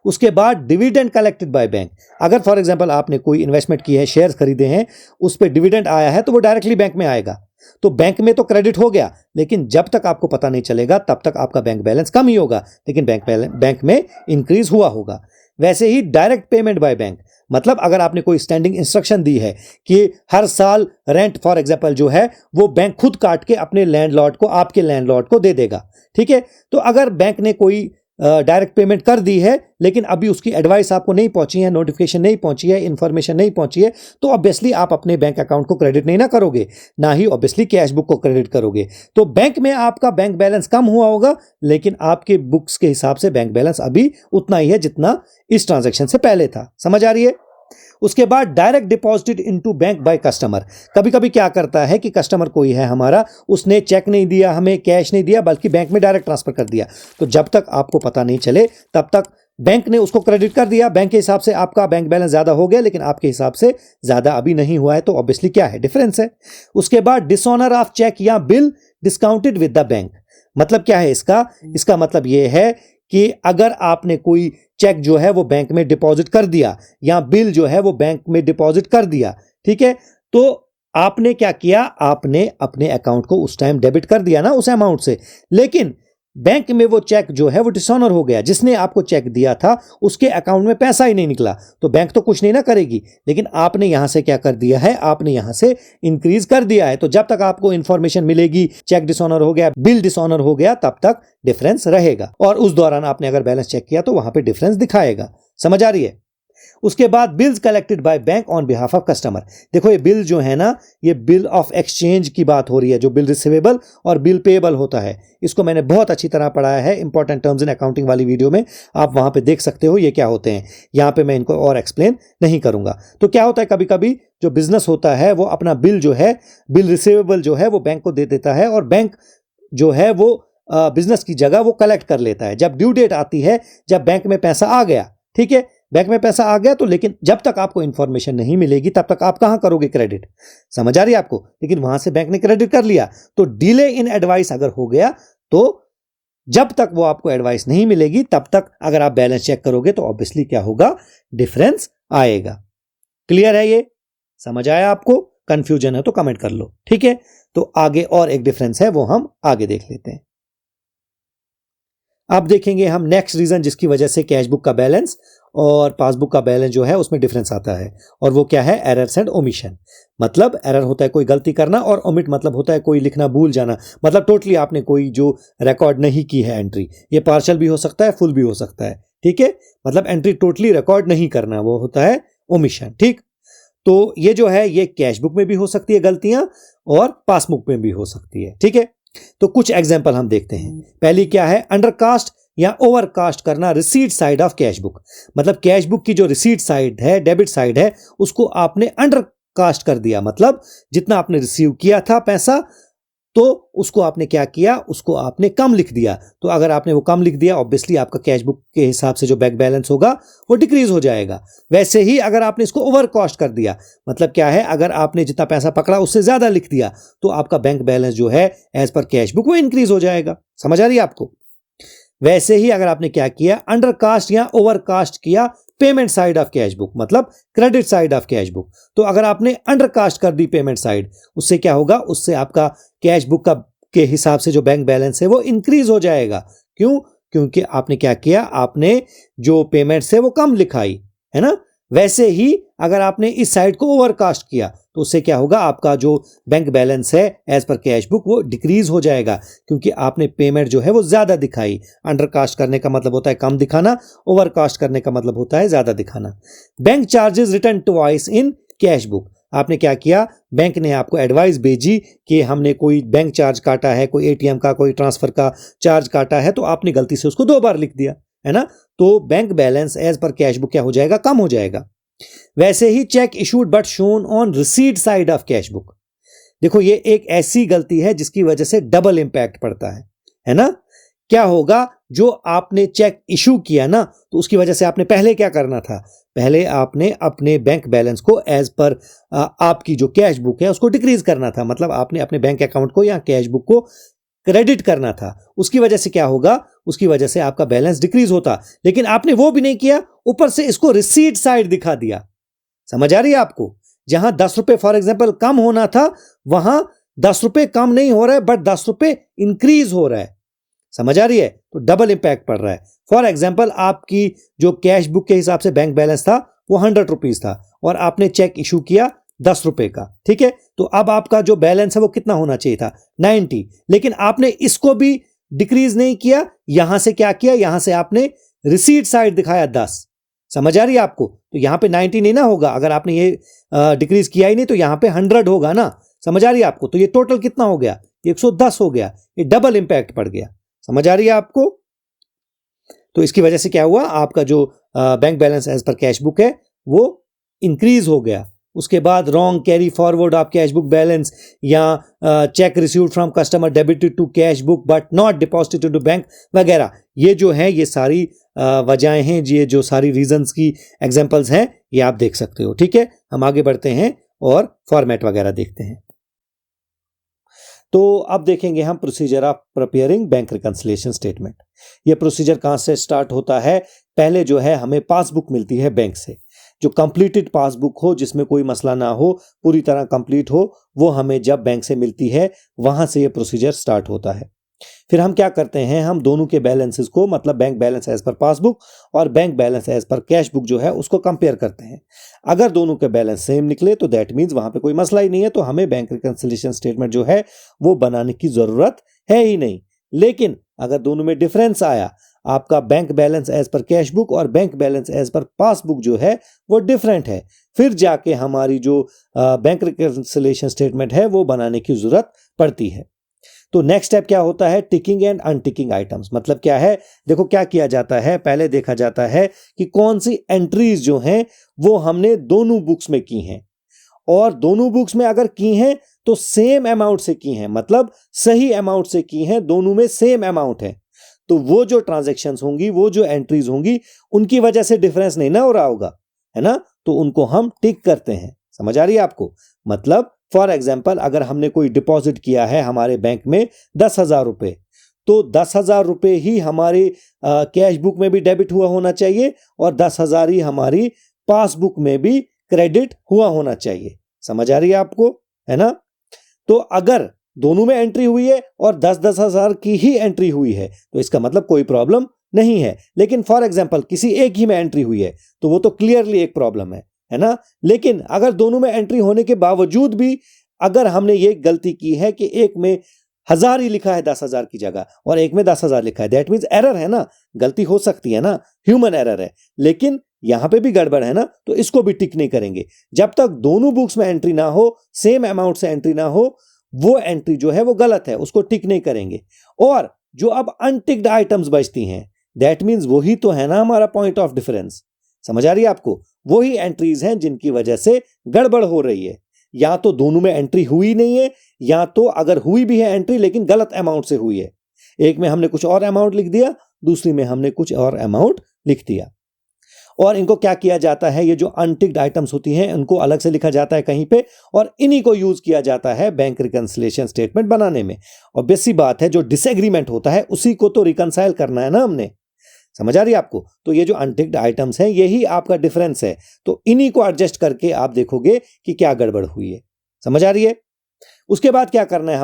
उसके बाद डिविडेंड कलेक्टेड बाय बैंक, अगर फॉर एग्जांपल आपने कोई इन्वेस्टमेंट की है, शेयर्स खरीदे हैं, उस पर डिविडेंड आया है तो वो डायरेक्टली बैंक में आएगा। तो बैंक में तो क्रेडिट हो गया, लेकिन जब तक आपको पता नहीं चलेगा तब तक आपका बैंक बैलेंस कम ही होगा, लेकिन बैंक में इंक्रीज हुआ होगा। वैसे ही डायरेक्ट पेमेंट बाय बैंक, मतलब अगर आपने कोई स्टैंडिंग इंस्ट्रक्शन दी है कि हर साल रेंट फॉर एग्जांपल जो है वो बैंक खुद काट के अपने लैंडलॉर्ड को, आपके लैंडलॉर्ड को दे देगा, ठीक है। तो अगर बैंक ने कोई डायरेक्ट पेमेंट कर दी है लेकिन अभी उसकी एडवाइस आपको नहीं पहुंची है, नोटिफिकेशन नहीं पहुंची है, इंफॉर्मेशन नहीं पहुंची है, तो ऑब्वियसली आप अपने बैंक अकाउंट को क्रेडिट नहीं ना करोगे, ना ही ऑब्वियसली कैश बुक को क्रेडिट करोगे। तो बैंक में आपका बैंक बैलेंस कम हुआ होगा, लेकिन आपके बुक्स के हिसाब से बैंक बैलेंस अभी उतना ही है जितना इस ट्रांजैक्शन से पहले था। समझ आ रही है? उसके बाद direct deposited into bank by customer. कभी कभी क्या करता है कि कस्टमर कोई है हमारा, उसने चेक नहीं दिया, हमें कैश नहीं दिया, बल्कि बैंक में डायरेक्ट ट्रांसफर कर दिया। तो जब तक आपको पता नहीं चले तब तक बैंक ने उसको क्रेडिट कर दिया, बैंक के हिसाब से आपका बैंक बैलेंस ज्यादा हो गया, लेकिन आपके हिसाब से ज्यादा अभी नहीं हुआ है, तो ऑब्वियसली क्या है, डिफरेंस है। उसके बाद डिसऑनर ऑफ चेक या bill discounted with the bank, मतलब क्या है इसका मतलब यह है कि अगर आपने कोई चेक जो है वो बैंक में डिपॉजिट कर दिया या बिल जो है वो बैंक में डिपॉजिट कर दिया, ठीक है, तो आपने क्या किया, आपने अपने अकाउंट को उस टाइम डेबिट कर दिया ना उस अमाउंट से, लेकिन बैंक में वो चेक जो है वो डिसऑनर हो गया, जिसने आपको चेक दिया था उसके अकाउंट में पैसा ही नहीं निकला, तो बैंक तो कुछ नहीं ना करेगी, लेकिन आपने यहां से क्या कर दिया है, आपने यहां से इंक्रीज कर दिया है। तो जब तक आपको इंफॉर्मेशन मिलेगी चेक डिसऑनर हो गया, बिल डिसऑनर हो गया, तब तक डिफरेंस रहेगा, और उस दौरान आपने अगर बैलेंस चेक किया तो वहां पे डिफरेंस दिखाएगा। समझ आ रही है? उसके बाद bills collected by bank on behalf of customer. देखो ये बिल जो है ना, ये बिल ऑफ एक्सचेंज की बात हो रही है, जो बिल रिसीवेबल और बिल पेएबल होता है। इसको मैंने बहुत अच्छी तरह पढ़ाया है इंपॉर्टेंट टर्म्स इन अकाउंटिंग वाली वीडियो में, आप वहां पे देख सकते हो ये क्या होते हैं। यहां पे मैं इनको और एक्सप्लेन नहीं करूंगा। तो क्या होता है, कभी कभी जो बिजनेस होता है वो अपना बिल जो है, बिल रिसीवेबल जो है वो बैंक को दे देता है, और बैंक जो है वो बिजनेस की जगह वो कलेक्ट कर लेता है। जब ड्यू डेट आती है, जब बैंक में पैसा आ गया, ठीक है, बैंक में पैसा आ गया, तो लेकिन जब तक आपको इंफॉर्मेशन नहीं मिलेगी तब तक आप कहां करोगे क्रेडिट? समझ आ रही है आपको? लेकिन वहां से बैंक ने क्रेडिट कर लिया, तो डिले इन एडवाइस अगर हो गया, तो जब तक वो आपको एडवाइस नहीं मिलेगी तब तक अगर आप बैलेंस चेक करोगे तो ऑब्वियसली क्या होगा, डिफरेंस आएगा। क्लियर है? ये समझ आया आपको? कंफ्यूजन है तो कमेंट कर लो, ठीक है। तो आगे और एक डिफरेंस है, वो हम आगे देख लेते हैं। अब देखेंगे हम नेक्स्ट रीजन जिसकी वजह से कैशबुक का बैलेंस और पासबुक का बैलेंस जो है उसमें डिफरेंस आता है, और वो क्या है, एरर्स एंड ओमिशन। मतलब एरर होता है कोई गलती करना, और ओमिट मतलब होता है कोई लिखना भूल जाना, मतलब टोटली आपने कोई जो रिकॉर्ड नहीं की है एंट्री, ये पार्शियल भी हो सकता है, फुल भी हो सकता है, ठीक है। मतलब एंट्री टोटली रिकॉर्ड नहीं करना, वो होता है ओमिशन, ठीक। तो ये जो है ये कैशबुक में भी हो सकती है गलतियां, और पासबुक में भी हो सकती है, ठीक है। तो कुछ एग्जांपल हम देखते हैं। पहली क्या है, अंडरकास्ट या ओवरकास्ट करना रिसीट साइड ऑफ कैशबुक। मतलब कैशबुक की जो रिसीट साइड है, डेबिट साइड है, उसको आपने अंडरकास्ट कर दिया, मतलब जितना आपने रिसीव किया था पैसा, तो उसको आपने क्या किया, उसको आपने कम लिख दिया। तो अगर आपने वो कम लिख दिया, ऑब्वियसली आपका कैशबुक के हिसाब से जो बैंक बैलेंस होगा वो डिक्रीज हो जाएगा। वैसे ही अगर आपने इसको ओवर कॉस्ट कर दिया, मतलब क्या है, अगर आपने जितना पैसा पकड़ा उससे ज्यादा लिख दिया, तो आपका बैंक बैलेंस जो है एज पर कैशबुक वो इंक्रीज हो जाएगा। समझ आ रही है आपको? वैसे ही अगर आपने क्या किया, अंडरकास्ट या ओवरकास्ट किया पेमेंट साइड ऑफ कैशबुक, मतलब क्रेडिट साइड ऑफ कैशबुक, तो अगर आपने अंडरकास्ट कर दी पेमेंट साइड, उससे क्या होगा, उससे आपका कैशबुक का के हिसाब से जो बैंक बैलेंस है वो इंक्रीज हो जाएगा। क्यों? क्योंकि आपने क्या किया, आपने जो पेमेंट है वो कम लिखाई, है ना। वैसे ही अगर आपने इस साइड को ओवरकास्ट किया, तो उससे क्या होगा, आपका जो बैंक बैलेंस है एज पर कैशबुक वो डिक्रीज हो जाएगा, क्योंकि आपने पेमेंट जो है वो ज्यादा दिखाई। अंडरकास्ट करने का मतलब होता है कम दिखाना, ओवरकास्ट करने का मतलब होता है ज्यादा दिखाना। Bank charges return twice in cashbook. आपने क्या किया, बैंक ने आपको एडवाइस भेजी कि हमने कोई बैंक चार्ज काटा है, कोई एटीएम का, कोई ट्रांसफर का चार्ज काटा है, तो आपने गलती से उसको 2 बार लिख दिया, है ना। तो bank balance as per cashbook क्या हो जाएगा, कम हो जाएगा। वैसे ही cheque issued but shown on receipt side of cashbook. देखो ये एक ऐसी गलती है जिसकी वजह से डबल इंपैक्ट पड़ता है ना। क्या होगा, जो आपने चेक इशू किया ना, तो उसकी वजह से आपने पहले क्या करना था, पहले आपने अपने बैंक बैलेंस को एज पर आपकी जो कैश बुक है उसको डिक्रीज करना था। मतलब आपने अपने बैंक अकाउंट को या कैश बुक को क्रेडिट करना था, उसकी वजह से क्या होगा, उसकी वजह से आपका बैलेंस डिक्रीज होता, लेकिन आपने वो भी नहीं किया, ऊपर से इसको रिसीट साइड दिखा दिया। समझ आ रही है आपको? जहां 10 रुपए फॉर एग्जाम्पल कम होना था, वहां 10 रुपए कम नहीं हो रहा है, बट 10 रुपए इंक्रीज हो रहा है। समझ आ रही है? तो डबल इंपैक्ट पड़ रहा है। फॉर एग्जाम्पल आपकी जो कैश बुक के हिसाब से बैंक बैलेंस था वो 100 रुपीज था, और आपने चेक इशू किया 10 रुपए का, ठीक है? तो अब आपका जो बैलेंस है वो कितना होना चाहिए था, 90, लेकिन आपने इसको भी डिक्रीज नहीं किया, यहां से क्या किया, यहां से आपने रिसीट साइड दिखाया 10। समझ आ रही है आपको? तो यहां पे 90 नहीं ना होगा, अगर आपने ये डिक्रीज किया ही नहीं तो यहां पे 100 होगा ना। समझ आ रही है आपको? तो ये टोटल कितना हो गया, 110 हो गया, ये डबल इंपैक्ट पड़ गया। समझ आ रही है आपको? तो इसकी वजह से क्या हुआ, आपका जो bank balance as per cash book है वो इंक्रीज हो गया। उसके बाद wrong carry forward of cash book balance, या cheque received from customer debited to cash book but not deposited to bank वगैरह, ये जो है ये सारी वजहें हैं, ये जो सारी रीजंस की एग्जांपल्स हैं, ये आप देख सकते हो। ठीक है, हम आगे बढ़ते हैं और फॉर्मेट वगैरह देखते हैं। तो अब देखेंगे हम procedure of preparing bank reconciliation statement. ये प्रोसीजर कहां से स्टार्ट होता है, पहले जो है हमें पासबुक मिलती है बैंक से, जो कंप्लीटेड पासबुक हो, जिसमें कोई मसला ना हो, पूरी तरह कंप्लीट हो, वो हमें जब बैंक से मिलती है वहां से ये प्रोसीजर स्टार्ट होता है। फिर हम क्या करते हैं, हम दोनों के बैलेंसेस को, मतलब bank balance as per passbook और bank balance as per cash book जो है उसको कंपेयर करते हैं। अगर दोनों के बैलेंस सेम निकले तो दैट मीन्स वहां पे कोई मसला ही नहीं है, तो हमें बैंक रिकंसिलिएशन स्टेटमेंट जो है वो बनाने की जरूरत है ही नहीं। लेकिन अगर दोनों में डिफरेंस आया, आपका bank balance as per cash book और bank balance as per passbook जो है वो डिफरेंट है, फिर जाके हमारी जो बैंक रिकंसिलिएशन स्टेटमेंट है वो बनाने की जरूरत पड़ती है। तो नेक्स्ट स्टेप क्या होता है, टिकिंग एंड अनटिकिंग आइटम्स। मतलब क्या है, देखो क्या किया जाता है, पहले देखा जाता है कि कौन सी एंट्रीज जो हैं वो हमने दोनों बुक्स में की हैं, और दोनों बुक्स में अगर की हैं तो सेम अमाउंट से की हैं, मतलब सही अमाउंट से की हैं, दोनों में सेम अमाउंट है। तो वो जो ट्रांजैक्शंस होंगी, वो जो एंट्रीज होंगी, उनकी वजह से डिफरेंस नहीं ना हो रहा होगा, है ना, तो उनको हम टिक करते हैं। समझ आ रही है आपको? मतलब फॉर एग्जाम्पल अगर हमने कोई डिपॉजिट किया है हमारे बैंक में 10,000 रुपए, तो 10,000 रुपए ही हमारे कैश बुक में भी डेबिट हुआ होना चाहिए और 10,000 ही हमारी पासबुक में भी क्रेडिट हुआ होना चाहिए। समझ आ रही है आपको, है ना? तो अगर दोनों में एंट्री हुई है और 10,000 की ही एंट्री हुई है तो इसका मतलब कोई प्रॉब्लम नहीं है। लेकिन फॉर एग्जाम्पल किसी एक ही में एंट्री हुई है तो वो तो क्लियरली एक प्रॉब्लम है ना। लेकिन अगर दोनों में एंट्री होने के बावजूद भी अगर हमने ये गलती की है कि एक में 1000 ही लिखा है 10,000 की जगह और एक में 10,000 लिखा है, दैट मीन्स एरर है ना, गलती हो सकती है ना, ह्यूमन एरर है, लेकिन यहां पे भी गड़बड़ है ना, तो इसको भी टिक नहीं करेंगे। जब तक दोनों बुक्स में एंट्री ना हो, सेम अमाउंट से एंट्री ना हो, वो एंट्री जो है वो गलत है, उसको टिक नहीं करेंगे। और जो अब अनटिक्ड आइटम्स बचती हैं, दैट मीन्स वही तो है ना हमारा पॉइंट ऑफ डिफरेंस। समझ आ रही है आपको? वही एंट्रीज हैं जिनकी वजह से गड़बड़ हो रही है। या तो दोनों में एंट्री हुई नहीं है, या तो अगर हुई भी है एंट्री लेकिन गलत अमाउंट से हुई है। एक में हमने कुछ और अमाउंट लिख दिया, दूसरी में हमने कुछ और अमाउंट लिख दिया। और इनको क्या किया जाता है, ये जो अनटिक्ड आइटम्स होती हैं इनको अलग से लिखा जाता है कहीं पे, और इन्हीं को यूज किया जाता है बैंक रिकंसिलिएशन स्टेटमेंट बनाने में। ऑब्वियस सी बात है, जो डिसएग्रीमेंट होता है उसी को तो रिकंसाइल करना है ना हमने। समझ आ रही है आपको? तो ये जो अनटिक्ड आइटम्स हैं यही आपका डिफरेंस है, तो इन्हीं को एडजस्ट करके आप देखोगे कि क्या गड़बड़ हुई है। समझ आ रही है? उसके बाद क्या करना है,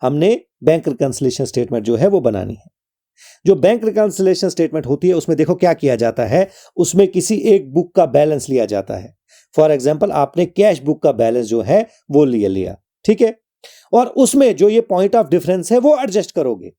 हमने बैंक रिकंसिलिएशन स्टेटमेंट जो है वो बनानी है। जो बैंक रिकंसिलिएशन स्टेटमेंट होती है उसमें देखो क्या किया जाता है, उसमें किसी एक बुक का बैलेंस लिया जाता है। फॉर एग्जाम्पल आपने कैश बुक का बैलेंस जो है वो लिया, ठीक है, और उसमें जो ये पॉइंट ऑफ डिफरेंस है वो एडजस्ट करोगे,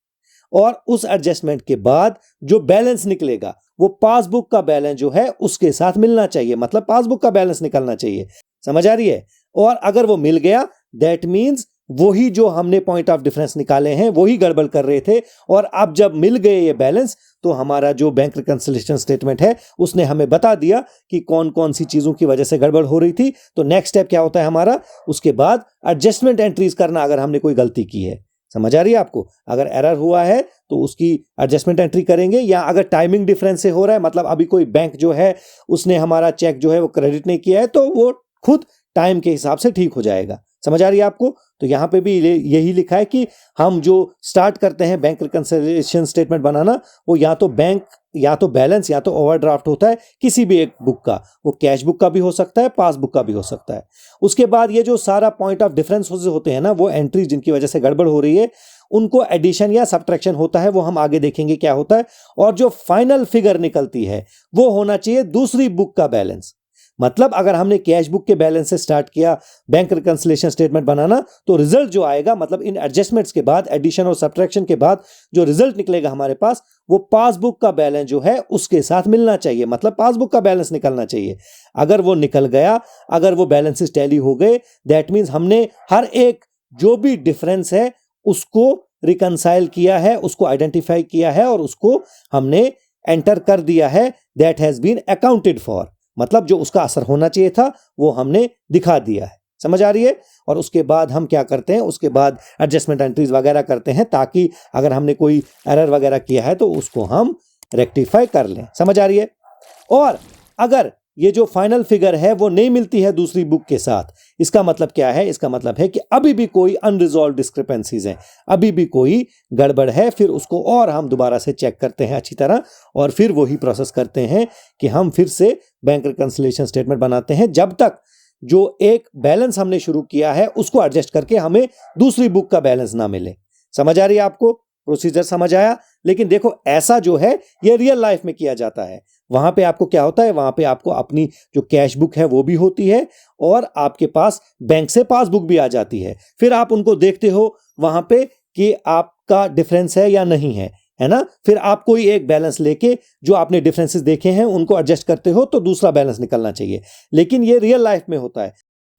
और उस एडजस्टमेंट के बाद जो बैलेंस निकलेगा वो पासबुक का बैलेंस जो है उसके साथ मिलना चाहिए, मतलब पासबुक का बैलेंस निकलना चाहिए। समझ आ रही है? और अगर वो मिल गया दैट मींस वही जो हमने पॉइंट ऑफ डिफरेंस निकाले हैं वही गड़बड़ कर रहे थे, और अब जब मिल गए ये बैलेंस तो हमारा जो बैंक रिकंसिलिएशन स्टेटमेंट है उसने हमें बता दिया कि कौन कौन सी चीजों की वजह से गड़बड़ हो रही थी। तो नेक्स्ट स्टेप क्या होता है हमारा, उसके बाद एडजस्टमेंट एंट्रीज करना अगर हमने कोई गलती की है। समझ आ रही है आपको? अगर एरर हुआ है तो उसकी एडजस्टमेंट एंट्री करेंगे, या अगर टाइमिंग डिफरेंस से हो रहा है, मतलब अभी कोई बैंक जो है उसने हमारा चेक जो है वो क्रेडिट नहीं किया है, तो वो खुद टाइम के हिसाब से ठीक हो जाएगा। समझ आ रही है आपको? तो यहाँ पे भी यही लिखा है कि हम जो स्टार्ट करते हैं बैंक रिकंसिलिएशन स्टेटमेंट बनाना, वो या तो बैलेंस या तो ओवरड्राफ्ट होता है किसी भी एक बुक का। वो कैश बुक का भी हो सकता है, पासबुक का भी हो सकता है। उसके बाद ये जो सारा पॉइंट ऑफ डिफरेंस होते हैं ना, वो एंट्री जिनकी वजह से गड़बड़ हो रही है, उनको एडिशन या सब्ट्रैक्शन होता है, वो हम आगे देखेंगे क्या होता है। और जो फाइनल फिगर निकलती है वो होना चाहिए दूसरी बुक का बैलेंस। मतलब अगर हमने कैश बुक के बैलेंस से स्टार्ट किया बैंक रिकंसिलिएशन स्टेटमेंट बनाना, तो रिजल्ट जो आएगा, मतलब इन एडजस्टमेंट्स के बाद, एडिशन और सब्ट्रैक्शन के बाद जो रिजल्ट निकलेगा हमारे पास, वो पासबुक का बैलेंस जो है उसके साथ मिलना चाहिए। मतलब पासबुक का बैलेंस निकलना चाहिए। अगर वो निकल गया, अगर वो बैलेंसेस टैली हो गए, दैट मीन्स हमने हर एक जो भी डिफरेंस है उसको रिकंसाइल किया है, उसको आइडेंटिफाई किया है और उसको हमने एंटर कर दिया है। That has been accounted for, मतलब जो उसका असर होना चाहिए था वो हमने दिखा दिया है। समझ आ रही है? और उसके बाद हम क्या करते हैं, उसके बाद एडजस्टमेंट एंट्रीज वगैरह करते हैं, ताकि अगर हमने कोई एरर वगैरह किया है तो उसको हम रेक्टिफाई कर लें। समझ आ रही है? और अगर ये जो फाइनल फिगर है वो नहीं मिलती है दूसरी बुक के साथ, इसका मतलब क्या है? इसका मतलब है कि अभी भी कोई अनरिजॉल्व डिस्क्रिपेंसीज हैं, अभी भी कोई गड़बड़ है। फिर उसको और हम दोबारा से चेक करते हैं अच्छी तरह, और फिर वही प्रोसेस करते हैं कि हम फिर से बैंक रिकंसिलिएशन स्टेटमेंट बनाते हैं, जब तक जो एक बैलेंस हमने शुरू किया है उसको एडजस्ट करके हमें दूसरी बुक का बैलेंस ना मिले। समझ आ रही है आपको? प्रोसीजर समझ आया? लेकिन देखो, ऐसा जो है ये रियल लाइफ में किया जाता है। वहां पे आपको क्या होता है, वहां पे आपको अपनी जो कैश बुक है वो भी होती है, और आपके पास बैंक से पासबुक भी आ जाती है। फिर आप उनको देखते हो वहां पे कि आपका डिफरेंस है या नहीं है ना? फिर आप कोई एक बैलेंस लेके जो आपने डिफरेंसेस देखे हैं उनको एडजस्ट करते हो, तो दूसरा बैलेंस निकलना चाहिए। लेकिन ये रियल लाइफ में होता है।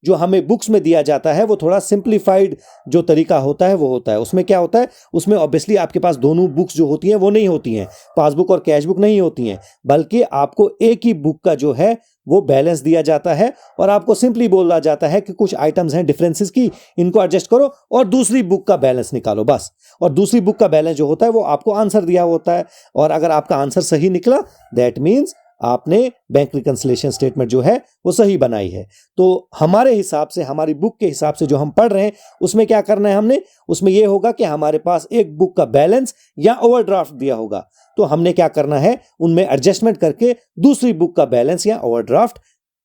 जो हमें बुक्स में दिया जाता है वो थोड़ा सिंप्लीफाइड जो तरीका होता है वो होता है। उसमें क्या होता है, उसमें ऑब्वियसली आपके पास दोनों बुक्स जो होती हैं वो नहीं होती हैं, पासबुक और कैश बुक नहीं होती हैं, बल्कि आपको एक ही बुक का जो है वो बैलेंस दिया जाता है, और आपको सिंपली बोला जाता है कि कुछ आइटम्स हैं डिफरेंसेस की, इनको एडजस्ट करो और दूसरी बुक का बैलेंस निकालो, बस। और दूसरी बुक का बैलेंस जो होता है वो आपको आंसर दिया होता है, और अगर आपका आंसर सही निकला, दैट मीन्स आपने बैंक रिकंसिलिएशन स्टेटमेंट जो है वो सही बनाई है। तो हमारे हिसाब से, हमारी बुक के हिसाब से जो हम पढ़ रहे हैं, उसमें क्या करना है हमने, उसमें यह होगा कि हमारे पास एक बुक का बैलेंस या ओवरड्राफ्ट दिया होगा, तो हमने क्या करना है, उनमें एडजस्टमेंट करके दूसरी बुक का बैलेंस या ओवरड्राफ्ट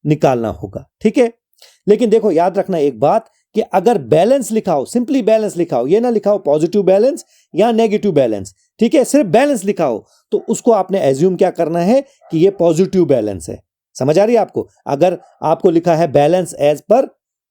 निकालना होगा। ठीक है? लेकिन देखो, याद रखना एक बात, कि अगर बैलेंस लिखा हो, सिंपली बैलेंस लिखा हो, ये ना लिखा हो पॉजिटिव बैलेंस या नेगेटिव बैलेंस, ठीक है, सिर्फ बैलेंस लिखा हो, तो उसको आपने एज्यूम क्या करना है कि ये पॉजिटिव बैलेंस है। समझ आ रही है आपको? अगर आपको लिखा है बैलेंस एज पर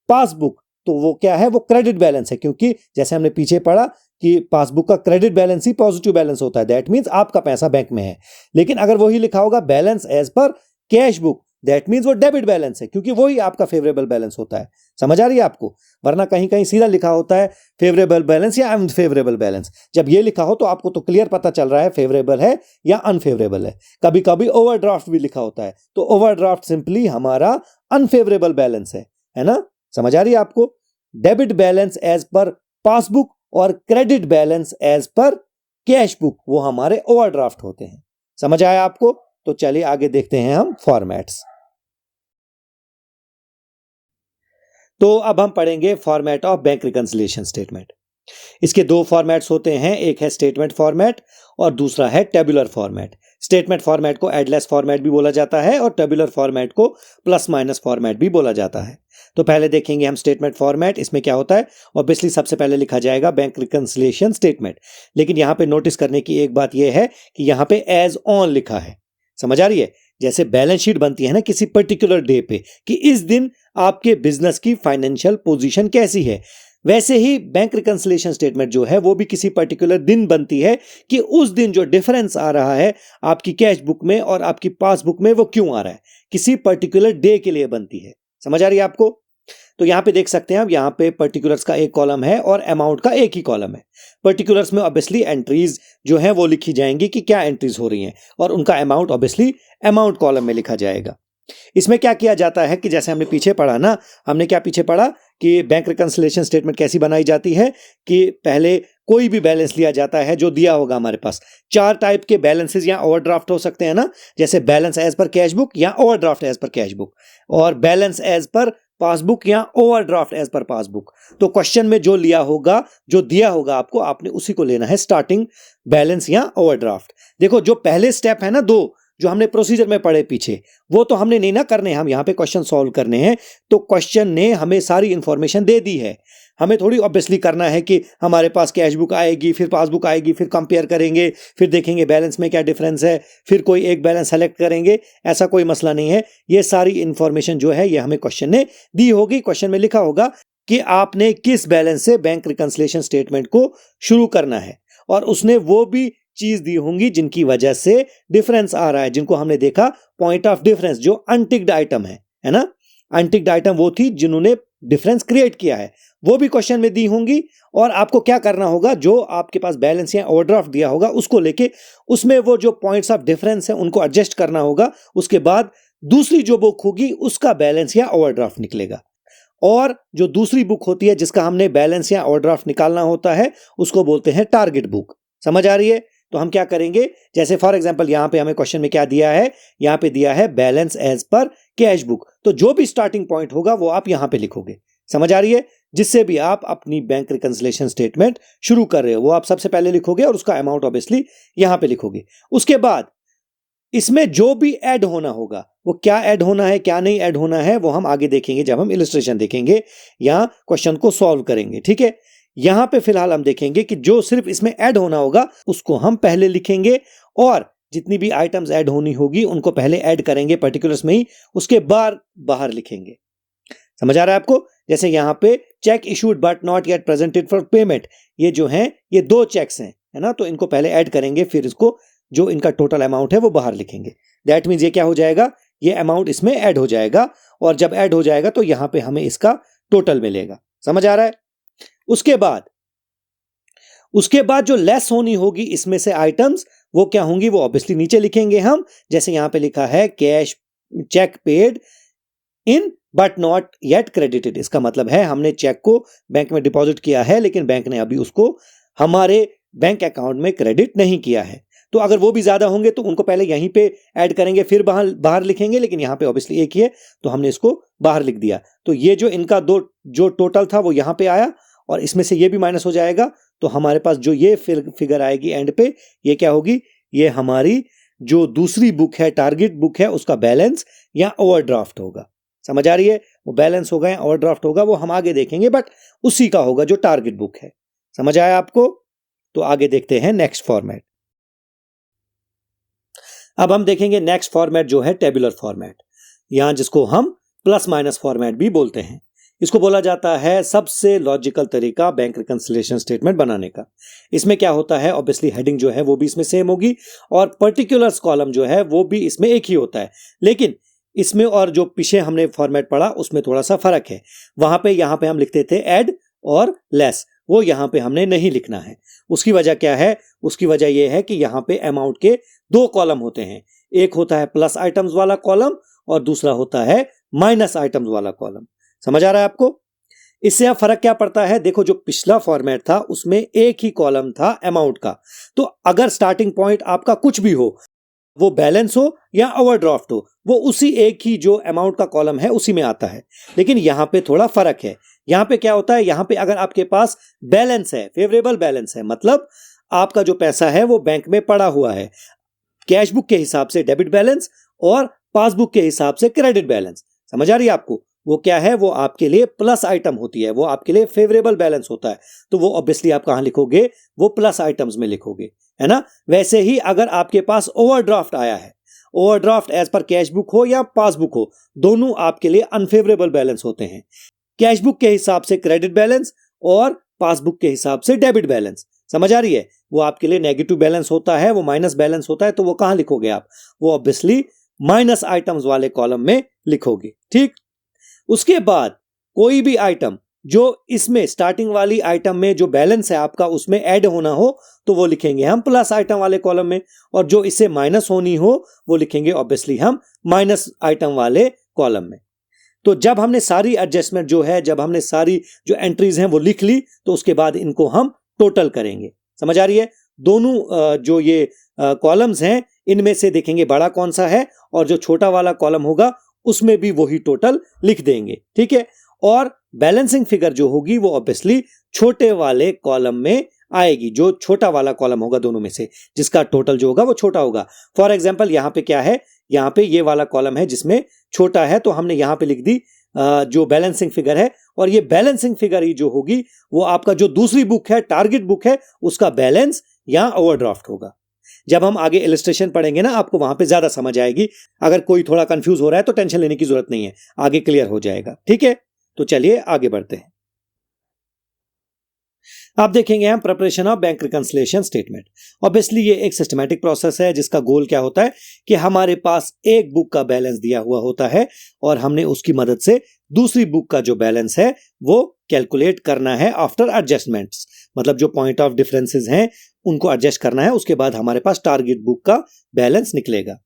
पासबुक, तो वो क्या है, वो क्रेडिट बैलेंस है, क्योंकि जैसे हमने पीछे पढ़ा कि पासबुक का क्रेडिट बैलेंस ही पॉजिटिव बैलेंस होता है। दैट मीन्स आपका पैसा बैंक में है। लेकिन अगर वही लिखा होगा balance as per cash book, that means वो डेबिट बैलेंस है, क्योंकि वही आपका फेवरेबल बैलेंस होता है। समझ आ रही है आपको? वरना कहीं कहीं सीधा लिखा होता है फेवरेबल बैलेंस या अनफेवरेबल बैलेंस। जब ये लिखा हो तो आपको तो क्लियर पता चल रहा है फेवरेबल है या अनफेवरेबल है। कभी कभी ओवरड्राफ्ट भी लिखा होता है, तो ओवरड्राफ्ट सिंपली हमारा अनफेवरेबल बैलेंस है ना? समझ आ रही है आपको? Debit balance as per passbook और credit balance as per cash book, वो हमारे ओवरड्राफ्ट होते हैं। समझ आया आपको? तो चलिए आगे देखते हैं हम फॉर्मेट्स। तो अब हम पढ़ेंगे format of bank reconciliation statement. इसके दो फॉर्मेट्स होते हैं, एक है स्टेटमेंट फॉर्मेट और दूसरा है टेबुलर फॉर्मेट। स्टेटमेंट फॉर्मेट को एडलेस फॉर्मेट भी बोला जाता है और टेबुलर फॉर्मेट को प्लस माइनस फॉर्मेट भी बोला जाता है। तो पहले देखेंगे हम स्टेटमेंट फॉर्मेट। इसमें क्या होता है, ऑब्वियसली सबसे पहले लिखा जाएगा बैंक रिकंसिलिएशन स्टेटमेंट। लेकिन यहां पे नोटिस करने की एक बात यह है कि यहां पे एज ऑन लिखा है। समझ आ रही है? जैसे बैलेंस शीट बनती है ना किसी पर्टिकुलर डे पे, कि इस दिन आपके बिजनेस की फाइनेंशियल पोजीशन कैसी है, वैसे ही बैंक रिकंसिलिएशन स्टेटमेंट जो है वो भी किसी पर्टिकुलर दिन बनती है कि उस दिन जो डिफरेंस आ रहा है आपकी कैश बुक में और आपकी पासबुक में वो क्यों आ रहा है, किसी पर्टिकुलर डे के लिए बनती है। समझ आ रही है आपको? तो यहां पे देख सकते हैं आप, यहां पे पर्टिकुलर्स का एक कॉलम है और अमाउंट का एक ही कॉलम है। पर्टिकुलर्स में ऑब्वियसली एंट्रीज जो है वो लिखी जाएंगी कि क्या एंट्रीज हो रही हैं, और उनका अमाउंट ऑब्वियसली अमाउंट कॉलम में लिखा जाएगा। इसमें क्या किया जाता है कि जैसे हमने पीछे पढ़ा ना, हमने क्या पीछे पढ़ा कि बैंक रिकंसिलिएशन स्टेटमेंट कैसी बनाई जाती है, कि पहले कोई भी बैलेंस लिया जाता है जो दिया होगा हमारे पास। चार टाइप के बैलेंसेस या ओवरड्राफ्ट हो सकते हैं ना, जैसे balance as per cash book या overdraft as per cash book, और बैलेंस एज पर पासबुक या ओवरड्राफ्ट एज पर पासबुक। तो क्वेश्चन में जो लिया होगा, जो दिया होगा आपको, आपने उसी को लेना है, स्टार्टिंग बैलेंस या ओवरड्राफ्ट। देखो जो पहले स्टेप है ना, दो जो हमने प्रोसीजर में पढ़े पीछे, वो तो हमने नहीं ना करने, हम यहाँ पे क्वेश्चन सॉल्व करने हैं। तो क्वेश्चन ने हमें सारी इंफॉर्मेशन दे दी है, हमें थोड़ी ऑब्वियसली करना है कि हमारे पास कैश बुक आएगी, फिर पासबुक आएगी, फिर कंपेयर करेंगे, फिर देखेंगे बैलेंस में क्या डिफरेंस है, फिर कोई एक बैलेंस सेलेक्ट करेंगे। ऐसा कोई मसला नहीं है। ये सारी इंफॉर्मेशन जो है ये हमें क्वेश्चन ने दी होगी। क्वेश्चन में लिखा होगा कि आपने किस बैलेंस से बैंक रिकंसिलिएशन स्टेटमेंट को शुरू करना है, और उसने वो भी चीज दी होंगी जिनकी वजह से डिफरेंस आ रहा है, जिनको हमने देखा पॉइंट ऑफ डिफरेंस, जो अनटिक्ड आइटम है ना। अनटिक्ड आइटम वो थी जिन्होंने डिफरेंस क्रिएट किया है, वो भी क्वेश्चन में दी होंगी। और आपको क्या करना होगा, जो आपके पास बैलेंस या ओवरड्राफ्ट दिया होगा उसको लेके उसमें वो जो पॉइंट्स ऑफ डिफरेंस है उनको एडजस्ट करना होगा। उसके बाद दूसरी जो बुक होगी उसका बैलेंस या ओवरड्राफ्ट निकलेगा, और जो दूसरी बुक होती है जिसका हमने बैलेंस या ओवरड्राफ्ट निकालना होता है उसको बोलते हैं टारगेट बुक। समझ आ रही है? तो हम क्या करेंगे, जैसे फॉर एग्जांपल यहां पे हमें क्वेश्चन में क्या दिया है, यहां पे दिया है balance as per cash book. तो जो भी स्टार्टिंग पॉइंट होगा वो आप यहां पे लिखोगे। समझ आ रही है? जिससे भी आप अपनी बैंक रिकंसिलिएशन स्टेटमेंट शुरू कर रहे हो वो आप सबसे पहले लिखोगे, और उसका अमाउंट ऑब्वियसली यहां पे लिखोगे। उसके बाद इसमें जो भी ऐड होना होगा, वो क्या ऐड होना है क्या नहीं ऐड होना है वो हम आगे देखेंगे जब हम इलस्ट्रेशन देखेंगे या क्वेश्चन को सॉल्व करेंगे। ठीक है, यहां पे फिलहाल हम देखेंगे कि जो सिर्फ इसमें ऐड होना होगा उसको हम पहले लिखेंगे, और जितनी भी आइटम्स ऐड होनी होगी उनको पहले ऐड करेंगे पर्टिकुलर्स में ही, उसके बाद बाहर लिखेंगे। समझ आ रहा है आपको? जैसे यहां पे check issued but not yet presented for payment, ये जो हैं ये दो चेक्स हैं, है ना। तो इनको पहले ऐड करेंगे, फिर इसको जो इनका टोटल अमाउंट है वो बाहर लिखेंगे। दैट मीन्स ये क्या हो जाएगा, ये अमाउंट इसमें ऐड हो जाएगा, और जब ऐड हो जाएगा तो यहां पे हमें इसका टोटल मिलेगा। समझ आ रहा है? उसके बाद जो लेस होनी होगी इसमें से आइटम्स, वो क्या होंगी, वो ऑब्वियसली नीचे लिखेंगे हम। जैसे यहां पे लिखा है cash cheque paid in but not yet credited. इसका मतलब है हमने चेक को बैंक में डिपॉजिट किया है, लेकिन बैंक ने अभी उसको हमारे बैंक अकाउंट में क्रेडिट नहीं किया है। तो अगर वो भी ज्यादा होंगे तो उनको पहले यहीं पे ऐड करेंगे, फिर बाहर लिखेंगे, लेकिन यहां पे ऑब्वियसली एक ही है तो हमने इसको बाहर लिख दिया। तो ये जो इनका जो टोटल था वो यहां पे आया, और इसमें से ये भी माइनस हो जाएगा। तो हमारे पास जो ये फिगर आएगी एंड पे, ये क्या होगी, ये हमारी जो दूसरी बुक है, टारगेट बुक है, उसका बैलेंस या ओवरड्राफ्ट होगा। समझ आ रही है? वो बैलेंस होगा या ओवरड्राफ्ट होगा वो हम आगे देखेंगे, बट उसी का होगा जो टारगेट बुक है। समझ आया आपको? तो आगे देखते हैं नेक्स्ट फॉर्मेट। अब हम देखेंगे नेक्स्ट फॉर्मेट जो है टेबुलर फॉर्मेट, यहां जिसको हम प्लस माइनस फॉर्मेट भी बोलते हैं। इसको बोला जाता है सबसे लॉजिकल तरीका बैंक रिकंसिलिएशन स्टेटमेंट बनाने का। इसमें क्या होता है, ऑब्वियसली हेडिंग जो है वो भी इसमें सेम होगी, और पर्टिकुलर्स कॉलम जो है वो भी इसमें एक ही होता है, लेकिन इसमें और जो पीछे हमने फॉर्मेट पढ़ा उसमें थोड़ा सा फर्क है। वहां पे यहां पे हम लिखते थे ऐड और लेस, वो यहां पे हमने नहीं लिखना है। उसकी वजह क्या है? उसकी वजह यह है कि यहां पे अमाउंट के दो कॉलम होते हैं, एक होता है प्लस आइटम्स वाला कॉलम और दूसरा होता है माइनस आइटम्स वाला कॉलम। समझ आ रहा है आपको? इससे अब फर्क क्या पड़ता है, देखो जो पिछला फॉर्मेट था उसमें एक ही कॉलम था अमाउंट का, तो अगर स्टार्टिंग पॉइंट आपका कुछ भी हो, वो बैलेंस हो या ओवरड्राफ्ट हो, वो उसी एक ही जो अमाउंट का कॉलम है उसी में आता है। लेकिन यहां पे थोड़ा फर्क है। यहां पे क्या होता है, यहां पे अगर आपके पास बैलेंस है, फेवरेबल बैलेंस है, मतलब आपका जो पैसा है वो बैंक में पड़ा हुआ है, कैश बुक के हिसाब से डेबिट बैलेंस और पासबुक के हिसाब से क्रेडिट बैलेंस। समझ आ रही है आपको? वो क्या है, वो आपके लिए प्लस आइटम होती है, वो आपके लिए फेवरेबल बैलेंस होता है। तो वो ऑब्वियसली आप कहां लिखोगे, वो प्लस आइटम्स में लिखोगे, है ना। वैसे ही अगर आपके पास ओवरड्राफ्ट आया है, overdraft as per cash book हो या पासबुक हो, दोनों आपके लिए अनफेवरेबल बैलेंस होते हैं। कैश बुक के हिसाब से क्रेडिट बैलेंस और पासबुक के हिसाब से डेबिट बैलेंस। समझ आ रही है? वो आपके लिए नेगेटिव बैलेंस होता है, वो माइनस बैलेंस होता है। तो वो कहां लिखोगे आप, वो ऑब्वियसली माइनस आइटम्स वाले कॉलम में लिखोगे। ठीक, उसके बाद कोई भी आइटम जो इसमें स्टार्टिंग वाली आइटम में जो बैलेंस है आपका उसमें ऐड होना हो तो वो लिखेंगे हम प्लस आइटम वाले कॉलम में, और जो इससे माइनस होनी हो वो लिखेंगे ऑब्वियसली हम माइनस आइटम वाले कॉलम में। तो जब हमने सारी एडजस्टमेंट जो है, जब हमने सारी जो एंट्रीज हैं वो लिख ली, तो उसके बाद इनको हम टोटल करेंगे। समझ आ रही है? दोनों जो ये कॉलम्स हैं इनमें से देखेंगे बड़ा कौन सा है, और जो छोटा वाला कॉलम होगा उसमें भी वही टोटल लिख देंगे, ठीक है। और बैलेंसिंग फिगर जो होगी वो ऑब्वियसली छोटे वाले कॉलम में आएगी, जो छोटा वाला कॉलम होगा दोनों में से, जिसका टोटल जो होगा वो छोटा होगा। फॉर एग्जांपल यहाँ पे क्या है, यहाँ पे ये वाला कॉलम है जिसमें छोटा है, तो हमने यहाँ पे लिख दी जो बैलेंसिंग फिगर है, और ये बैलेंसिंग फिगर ही जो होगी वो आपका जो दूसरी बुक है, टारगेट बुक है, उसका बैलेंस या ओवरड्राफ्ट होगा। जब हम आगे इलस्ट्रेशन पढ़ेंगे ना, आपको वहां पे ज्यादा समझ आएगी। अगर कोई थोड़ा कंफ्यूज हो रहा है तो टेंशन लेने की जरूरत नहीं है, आगे क्लियर हो जाएगा, ठीक है। तो चलिए आगे बढ़ते हैं। आप देखेंगे हम preparation of bank reconciliation statement. Obviously ये एक सिस्टमैटिक प्रोसेस है जिसका गोल क्या होता है कि हमारे पास एक बुक का बैलेंस दिया हुआ होता है और हमने उसकी मदद से दूसरी बुक का जो बैलेंस है वो कैलकुलेट करना है आफ्टर एडजस्टमेंट्स। मतलब जो पॉइंट ऑफ डिफरेंसेस हैं उनको एडजस्ट करना है, उसके बाद हमारे पास टारगेट बुक का बैलेंस निकलेगा।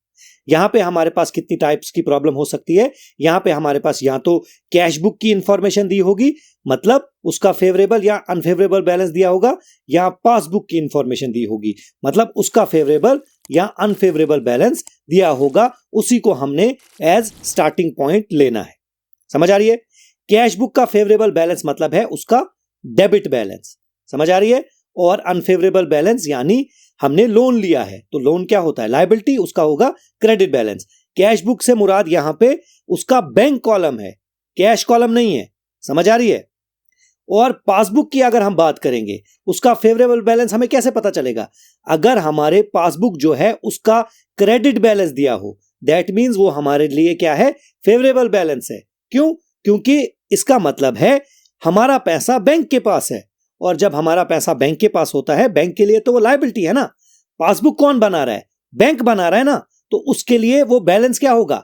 यहां पे हमारे पास कितनी टाइप्स की प्रॉब्लम हो सकती है, यहां पे हमारे पास या तो कैश बुक की इंफॉर्मेशन दी होगी, मतलब उसका फेवरेबल या अनफेवरेबल बैलेंस दिया होगा, या पासबुक की इंफॉर्मेशन दी होगी, मतलब उसका फेवरेबल या अनफेवरेबल बैलेंस दिया होगा। उसी को हमने एज स्टार्टिंग पॉइंट लेना है। समझ आ रही है? कैश बुक का फेवरेबल बैलेंस मतलब है उसका डेबिट बैलेंस, समझ आ रही है। और अनफेवरेबल बैलेंस यानी हमने लोन लिया है, तो लोन क्या होता है, लायबिलिटी, उसका होगा क्रेडिट बैलेंस। कैश बुक से मुराद यहां पे उसका बैंक कॉलम है, कैश कॉलम नहीं है, समझ आ रही है। और पासबुक की अगर हम बात करेंगे, उसका फेवरेबल बैलेंस हमें कैसे पता चलेगा, अगर हमारे पासबुक जो है उसका क्रेडिट बैलेंस दिया हो, दैट मींस वो हमारे लिए क्या है, फेवरेबल बैलेंस है। क्यों? क्योंकि इसका मतलब है हमारा पैसा बैंक के पास है, और जब हमारा पैसा बैंक के पास होता है, बैंक के लिए तो वो लायबिलिटी है ना। पासबुक कौन बना रहा है, बैंक बना रहा है ना, तो उसके लिए वो बैलेंस क्या होगा,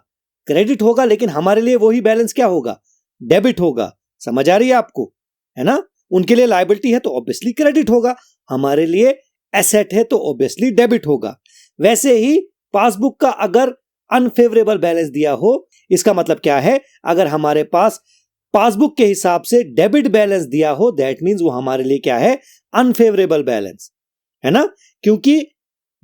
क्रेडिट होगा, लेकिन हमारे लिए वही बैलेंस क्या होगा, डेबिट होगा। समझ आ रही है आपको, है ना। उनके लिए लायबिलिटी है तो ऑब्वियसली क्रेडिट होगा, हमारे लिए एसेट है तो ऑब्वियसली डेबिट होगा। वैसे ही पासबुक का अगर अनफेवरेबल बैलेंस दिया हो, इसका मतलब क्या है, अगर हमारे पास पासबुक के हिसाब से डेबिट बैलेंस दिया हो, दैट मींस वो हमारे लिए क्या है, अनफेवरेबल बैलेंस है ना। क्योंकि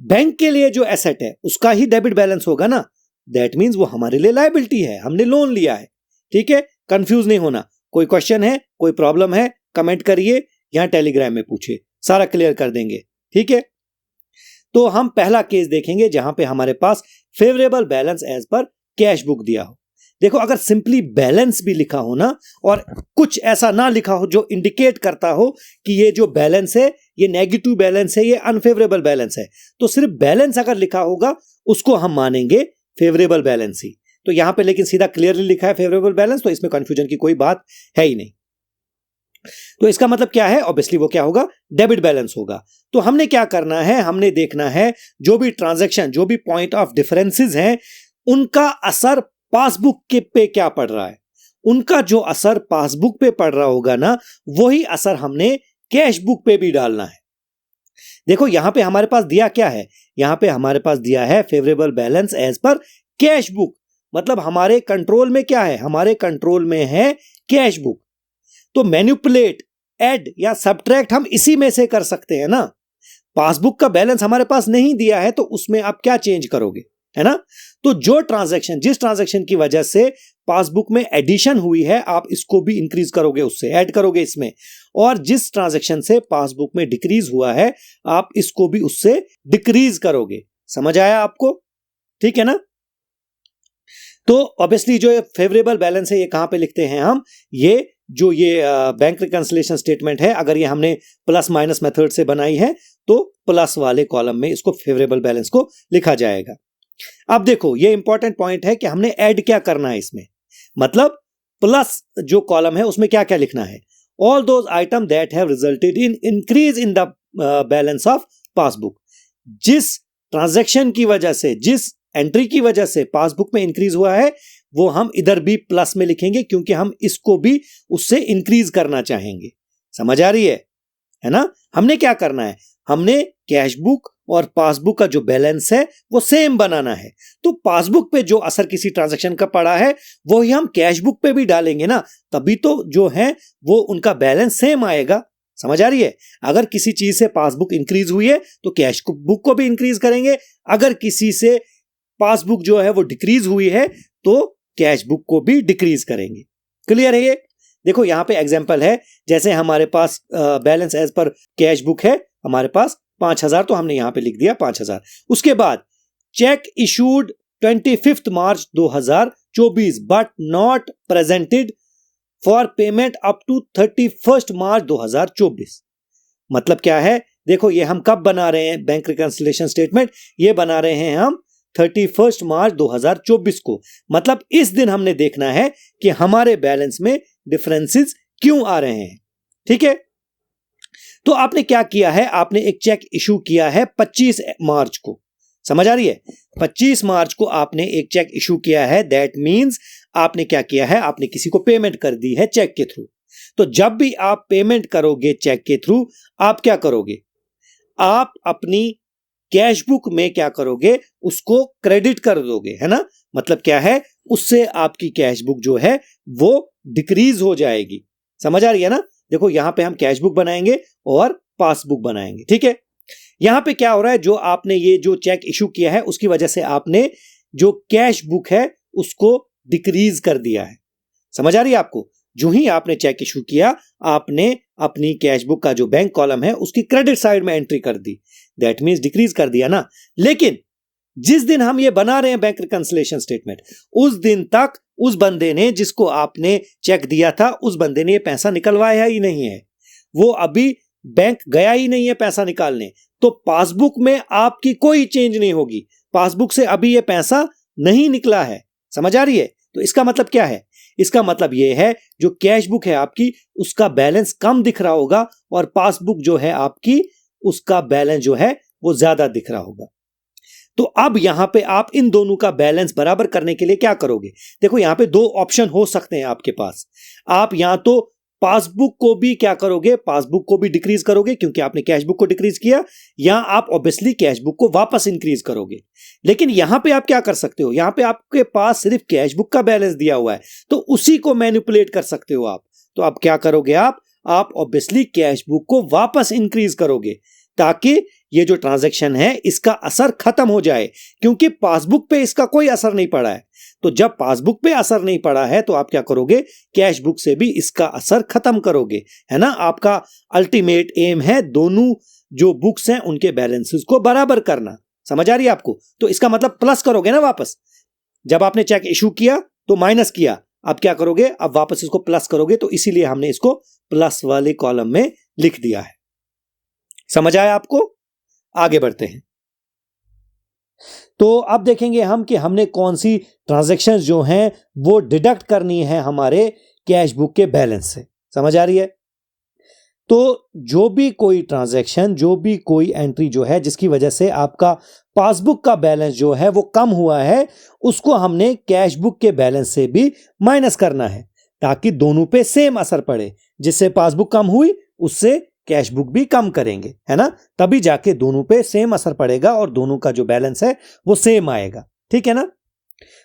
बैंक के लिए जो एसेट है उसका ही डेबिट बैलेंस होगा ना, दैट मींस वो हमारे लिए लायबिलिटी है, हमने लोन लिया है, ठीक है। कंफ्यूज नहीं होना। कोई क्वेश्चन है, कोई प्रॉब्लम है, कमेंट करिए, यहां टेलीग्राम में पूछिए, सारा क्लियर कर देंगे, ठीक है। तो हम पहला केस देखेंगे जहां पे हमारे पास favourable balance as per cash book दिया हो। देखो, अगर सिंपली बैलेंस भी लिखा हो ना, और कुछ ऐसा ना लिखा हो जो इंडिकेट करता हो कि ये जो बैलेंस है ये नेगेटिव बैलेंस है, ये अनफेवरेबल बैलेंस है, तो सिर्फ बैलेंस अगर लिखा होगा उसको हम मानेंगे फेवरेबल बैलेंस ही। तो यहां पे लेकिन सीधा क्लियरली लिखा है फेवरेबल बैलेंस, तो इसमें कंफ्यूजन की कोई बात है ही नहीं। तो इसका मतलब क्या है, ऑब्वियसली वो क्या होगा, डेबिट बैलेंस होगा। तो हमने क्या करना है, हमने देखना है जो भी ट्रांजैक्शन, जो भी पॉइंट ऑफ डिफरेंसेस हैं, उनका असर पासबुक के पे क्या पड़ रहा है। उनका जो असर पासबुक पे पड़ रहा होगा ना, वही असर हमने कैश बुक पे भी डालना है। देखो यहां पे हमारे पास दिया क्या है, यहां पे हमारे पास दिया है favourable balance as per cash book, मतलब हमारे कंट्रोल में क्या है, हमारे कंट्रोल में है कैश बुक। तो मैनिपुलेट, ऐड या सब्ट्रैक्ट हम इसी में से कर सकते हैं ना। पासबुक का बैलेंस हमारे पास नहीं दिया है तो उसमें आप क्या चेंज करोगे, है ना। तो जो ट्रांजैक्शन, जिस ट्रांजैक्शन की वजह से पासबुक में एडिशन हुई है, आप इसको भी इंक्रीज करोगे, उससे ऐड करोगे इसमें। और जिस ट्रांजैक्शन से पासबुक में डिक्रीज हुआ है, आप इसको भी उससे डिक्रीज करोगे। समझ आया आपको, ठीक है ना। तो ऑब्वियसली जो फेवरेबल बैलेंस है ये कहां पे लिखते हैं हम, ये जो ये बैंक रिकंसिलिएशन स्टेटमेंट है, अगर ये हमने प्लस माइनस मेथड से बनाई है तो प्लस वाले कॉलम में इसको फेवरेबल बैलेंस को लिखा जाएगा। अब देखो ये इंपॉर्टेंट पॉइंट है कि हमने ऐड क्या करना है इसमें, मतलब प्लस जो कॉलम है उसमें क्या क्या लिखना है, all those item that have resulted in increase in the balance of passbook. जिस ट्रांजैक्शन की वजह से, जिस एंट्री की वजह से पासबुक में इंक्रीज हुआ है, वो हम इधर भी प्लस में लिखेंगे, क्योंकि हम इसको भी उससे इंक्रीज करना चाहेंगे। समझ आ रही है ना। हमने क्या करना है, हमने कैश बुक और पासबुक का जो बैलेंस है वो सेम बनाना है। तो पासबुक पे जो असर किसी ट्रांजैक्शन का पड़ा है वो ही हम कैश बुक पे भी डालेंगे ना, तभी तो जो है वो उनका बैलेंस सेम आएगा। समझ आ रही है। अगर किसी चीज से पासबुक इंक्रीज हुई है तो कैश बुक को भी इंक्रीज करेंगे, अगर किसी से पासबुक जो है वो डिक्रीज हुई है तो कैश बुक को भी डिक्रीज करेंगे। क्लियर है ये? देखो यहां पे एग्जांपल है, जैसे हमारे पास balance as per cash book है हमारे पास 5,000, तो हमने यहां पे लिख दिया 5,000। उसके बाद cheque issued 25 March 2024 but not presented for payment up to 31 March 2024। मतलब क्या है? देखो ये हम कब बना रहे हैं बैंक रिकंसिलिएशन स्टेटमेंट? ये बना रहे हैं हम 31 मार्च 2024 को। मतलब इस दिन हमने देखना है कि हमारे बैलेंस में डिफरेंसेस क्यों आ रहे हैं। ठीक है, तो आपने क्या किया है, आपने एक चेक इशू किया है 25 मार्च को। समझ आ रही है? 25 मार्च को आपने एक चेक इशू किया है। दैट मींस आपने क्या किया है, आपने किसी को पेमेंट कर दी है चेक के थ्रू। तो जब भी आप पेमेंट करोगे चेक के थ्रू, आप क्या करोगे, आप अपनी कैश बुक में क्या करोगे, उसको क्रेडिट कर दोगे, है ना। मतलब क्या है, उससे आपकी कैश बुक जो है वो डिक्रीज हो जाएगी। समझ आ रही है ना? देखो यहां पे हम कैश बुक बनाएंगे और पासबुक बनाएंगे। ठीक है, यहां पे क्या हो रहा है, जो आपने ये जो चेक इशू किया है उसकी वजह से आपने जो कैश बुक है उसको डिक्रीज कर दिया है। समझ आ रही है आपको? जो ही आपने चेक इशू किया, आपने अपनी कैश बुक का जो बैंक कॉलम है उसकी क्रेडिट साइड में एंट्री कर दी। दैट मींस डिक्रीज कर दिया ना। लेकिन जिस दिन हम ये बना रहे हैं बैंक रिकंसिलिएशन स्टेटमेंट, उस दिन तक उस बंदे ने जिसको आपने चेक दिया था, उस बंदे ने ये पैसा निकलवाया ही नहीं है। वो अभी बैंक गया ही नहीं है पैसा निकालने। तो पासबुक में आपकी कोई चेंज नहीं होगी। पासबुक से अभी ये पैसा नहीं निकला है। समझ आ रही है? तो इसका मतलब क्या है? इसका मतलब यह है जो कैश बुक है आपकी उसका बैलेंस कम दिख रहा होगा और पासबुक जो है आपकी उसका बैलेंस जो है वो ज्यादा दिख रहा होगा। तो अब यहां पे आप इन दोनों का बैलेंस बराबर करने के लिए क्या करोगे? देखो यहां पे दो ऑप्शन हो सकते हैं आपके पास। आप यहां तो पासबुक को भी क्या करोगे, पासबुक को भी डिक्रीज करोगे क्योंकि आपने कैश बुक को डिक्रीज किया, या आप ऑब्वियसली कैश बुक को वापस इंक्रीज करोगे। लेकिन यहां पे आप क्या कर सकते हो, यहां पे आपके पास सिर्फ कैश बुक का बैलेंस दिया हुआ है, तो उसी को मैनिपुलेट कर सकते हो आप। तो आप क्या करोगे, आप ऑब्वियसली कैश बुक को वापस इंक्रीज करोगे ताकि ये जो ट्रांजैक्शन है इसका असर खत्म हो जाए, क्योंकि पासबुक पे इसका कोई असर नहीं पड़ा है। तो जब पासबुक पे असर नहीं पड़ा है तो आप क्या करोगे, कैश बुक से भी इसका असर खत्म करोगे, है ना। आपका अल्टीमेट एम है दोनों जो बुक्स हैं उनके बैलेंसेस को बराबर करना। समझ आ रही है आपको? तो इसका मतलब प्लस करोगे ना वापस। जब आपने चेक इशू किया तो माइनस किया, अब क्या करोगे, अब वापस इसको प्लस करोगे। तो इसीलिए हमने इसको प्लस वाले कॉलम में लिख दिया है। समझ आया आपको? आगे बढ़ते हैं। तो अब देखेंगे हम कि हमने कौन सी ट्रांजैक्शंस जो हैं वो डिडक्ट करनी है हमारे कैश बुक के बैलेंस से। समझ आ रही है? तो जो भी कोई ट्रांजैक्शन, जो भी कोई एंट्री जो है जिसकी वजह से आपका पासबुक का बैलेंस जो है वो कम हुआ है, उसको हमने कैश बुक के बैलेंस से भी माइनस करना है ताकि दोनों पे सेम असर पड़े। जिससे पासबुक कम हुई उससे कैश बुक भी कम करेंगे, है ना। तभी जाके दोनों पे सेम असर पड़ेगा और दोनों का जो बैलेंस है वो सेम आएगा। ठीक है ना।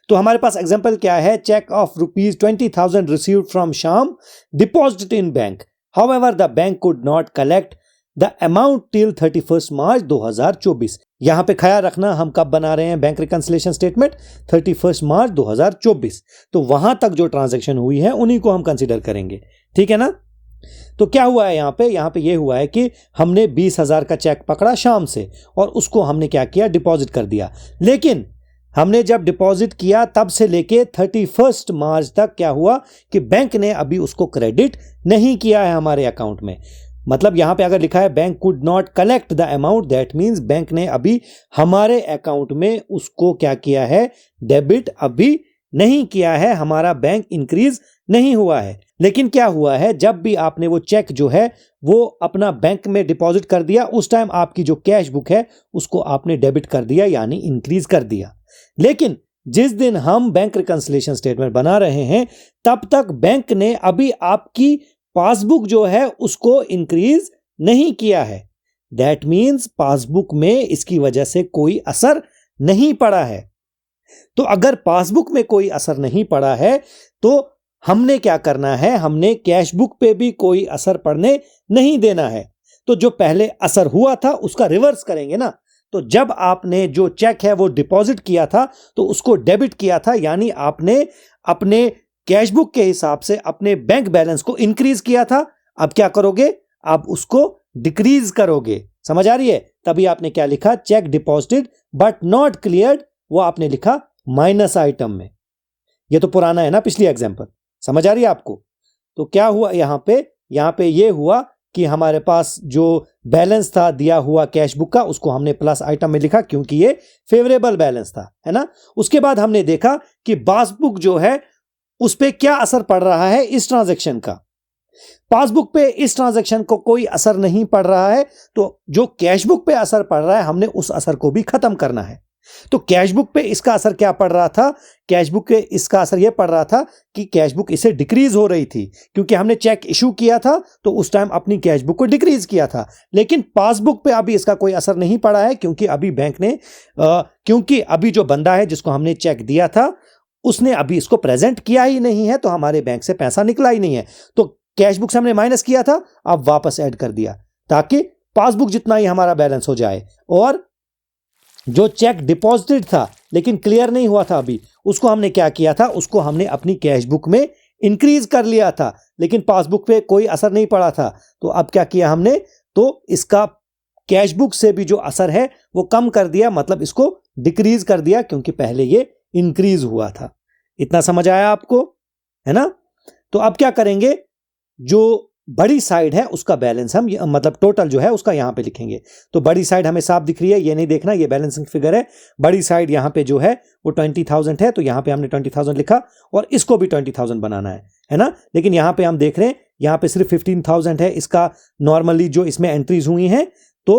तो हमारे पास एग्जांपल क्या है, cheque of ₹20,000 received from Shyam, deposited in bank, however the bank could not collect the amount till 31 March 2024। यहां पे ख्याल रखना हम कब बना रहे हैं बैंक रिकंसिलिएशन स्टेटमेंट, 31 मार्च 2024। तो वहां तक जो ट्रांजैक्शन हुई है उन्हीं को हम कंसीडर करेंगे। ठीक है ना। तो क्या हुआ है यहां पे ये हुआ है कि हमने 20,000 का चेक पकड़ा शाम से और उसको हमने क्या किया, डिपॉजिट कर दिया। लेकिन हमने जब डिपॉजिट किया तब से लेके 31 मार्च तक क्या हुआ कि बैंक ने अभी उसको क्रेडिट नहीं किया है हमारे अकाउंट में। मतलब यहां पे अगर लिखा है bank could not collect the amount, that means bank ने अभी हमारे अकाउंट में उसको क्या किया है, डेबिट अभी नहीं किया है, हमारा बैंक इंक्रीज नहीं हुआ है। लेकिन क्या हुआ है, जब भी आपने वो चेक जो है वो अपना बैंक में डिपॉजिट कर दिया, उस टाइम आपकी जो कैश बुक है उसको आपने डेबिट कर दिया, यानी इंक्रीज कर दिया। लेकिन जिस दिन हम बैंक रिकंसिलिएशन स्टेटमेंट बना रहे हैं तब तक बैंक ने अभी आपकी पासबुक जो है उसको इंक्रीज नहीं किया है। दैट मींस पासबुक में इसकी वजह से कोई असर नहीं पड़ा है। तो अगर पासबुक में कोई असर नहीं पड़ा है तो हमने क्या करना है, हमने कैश बुक पे भी कोई असर पड़ने नहीं देना है। तो जो पहले असर हुआ था उसका रिवर्स करेंगे ना। तो जब आपने जो चेक है वो डिपॉजिट किया था तो उसको डेबिट किया था, यानी आपने अपने कैश बुक के हिसाब से अपने बैंक बैलेंस को इंक्रीज किया था, अब क्या करोगे, आप उसको डिक्रीज करोगे। समझ आ रही है? तभी आपने क्या लिखा, check deposited but not cleared, वो आपने लिखा माइनस आइटम में। ये तो पुराना है ना, पिछली एग्जांपल। समझ आ रही है आपको? तो क्या हुआ यहां पे ये हुआ कि हमारे पास जो बैलेंस था दिया हुआ कैश बुक का, उसको हमने प्लस आइटम में लिखा क्योंकि ये फेवरेबल बैलेंस था, है ना। उसके बाद हमने देखा कि पासबुक जो है उस पे क्या असर पड़ रहा है इस ट्रांजैक्शन का। पासबुक पे इस ट्रांजैक्शन को कोई असर नहीं पड़ रहा है, तो जो कैश बुक पे असर पड़ रहा है हमने उस असर को भी खत्म करना है। तो कैश बुक पे इसका असर क्या पड़ रहा था, कैश बुक पे इसका असर यह पड़ रहा था कि कैश बुक इससे डिक्रीज हो रही थी, क्योंकि हमने चेक इशू किया था तो उस टाइम अपनी कैश बुक को डिक्रीज किया था। लेकिन पासबुक पे अभी इसका कोई असर नहीं पड़ा है, क्योंकि अभी बैंक ने क्योंकि अभी जो बंदा है जिसको हमने चेक दिया था उसने अभी इसको प्रेजेंट किया ही नहीं है, तो हमारे बैंक से पैसा निकला ही नहीं है। तो कैश बुक से हमने माइनस किया था, अब वापस ऐड कर दिया ताकि पासबुक जितना ही हमारा बैलेंस हो जाए। और जो चेक डिपॉजिटेड था लेकिन क्लियर नहीं हुआ था अभी, उसको हमने क्या किया था, उसको हमने अपनी कैश बुक में इंक्रीज कर लिया था, लेकिन पासबुक पे कोई असर नहीं पड़ा था। तो अब क्या किया हमने, तो इसका कैश बुक से भी जो असर है वो कम कर दिया, मतलब इसको डिक्रीज कर दिया, क्योंकि पहले ये इंक्रीज हुआ था। इतना समझ आया आपको, है ना। तो अब क्या करेंगे, जो बड़ी साइड है उसका बैलेंस हम मतलब टोटल जो है उसका यहां पे लिखेंगे। तो बड़ी साइड हमें साफ दिख रही है, ये नहीं देखना, ये बैलेंसिंग फिगर है। बड़ी साइड यहां पे जो है वो 20,000 है, तो यहां पे हमने 20,000 लिखा और इसको भी 20,000 बनाना है ना। लेकिन यहां पे हम देख रहे हैं यहां पे सिर्फ 15,000 है इसका नॉर्मली जो इसमें एंट्रीज हुई हैं। तो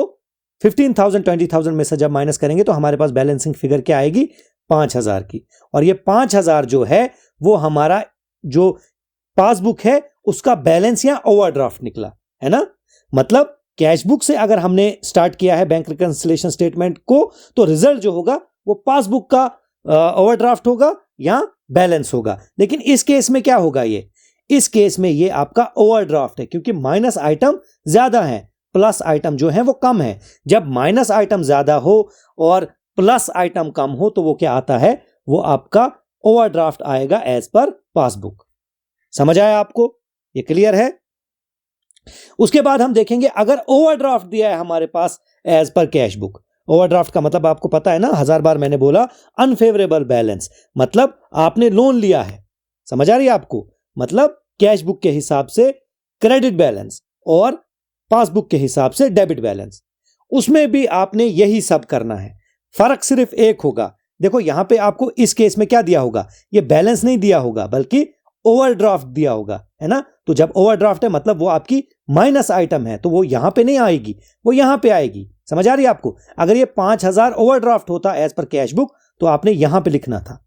15,000 20,000 में से जब माइनस करेंगे तो हमारे पास बैलेंसिंग फिगर क्या आएगी, 5,000 की। और ये 5,000 जो है वो हमारा जो पासबुक है उसका बैलेंस या ओवरड्राफ्ट निकला, है ना। मतलब कैश बुक से अगर हमने स्टार्ट किया है बैंक रिकंसिलिएशन स्टेटमेंट को, तो रिजल्ट जो होगा वो पासबुक का ओवरड्राफ्ट होगा या बैलेंस होगा। लेकिन इस केस में क्या होगा, इस केस में ये आपका ओवरड्राफ्ट है, क्योंकि माइनस आइटम ज्यादा है, प्लस आइटम जो है वो कम है। जब माइनस आइटम ज्यादा हो और प्लस आइटम कम हो तो वो क्या आता है, वो आपका ओवरड्राफ्ट आएगा एज पर पासबुक। समझ आया आपको, ये क्लियर है। उसके बाद हम देखेंगे अगर ओवरड्राफ्ट दिया है हमारे पास as per cash book. Overdraft का मतलब आपको पता है ना, 1000 बार मैंने बोला, अनफेवरेबल बैलेंस, मतलब आपने लोन लिया है। समझ आ रही है आपको, मतलब कैश बुक के हिसाब से क्रेडिट बैलेंस और पासबुक के हिसाब से डेबिट बैलेंस, उसमें भी आपने यही सब करना है। फर्क सिर्फ एक होगा, देखो यहां पे आपको इस केस में क्या दिया होगा, ये बैलेंस नहीं दिया होगा बल्कि ओवरड्राफ्ट दिया होगा, है ना। तो जब ओवरड्राफ्ट है मतलब वो आपकी माइनस आइटम है, तो वो यहां पे नहीं आएगी, वो यहां पे आएगी। समझ आ रही है आपको। अगर ये 5,000 ओवरड्राफ्ट होता एज पर कैश बुक तो आपने यहां पे लिखना था।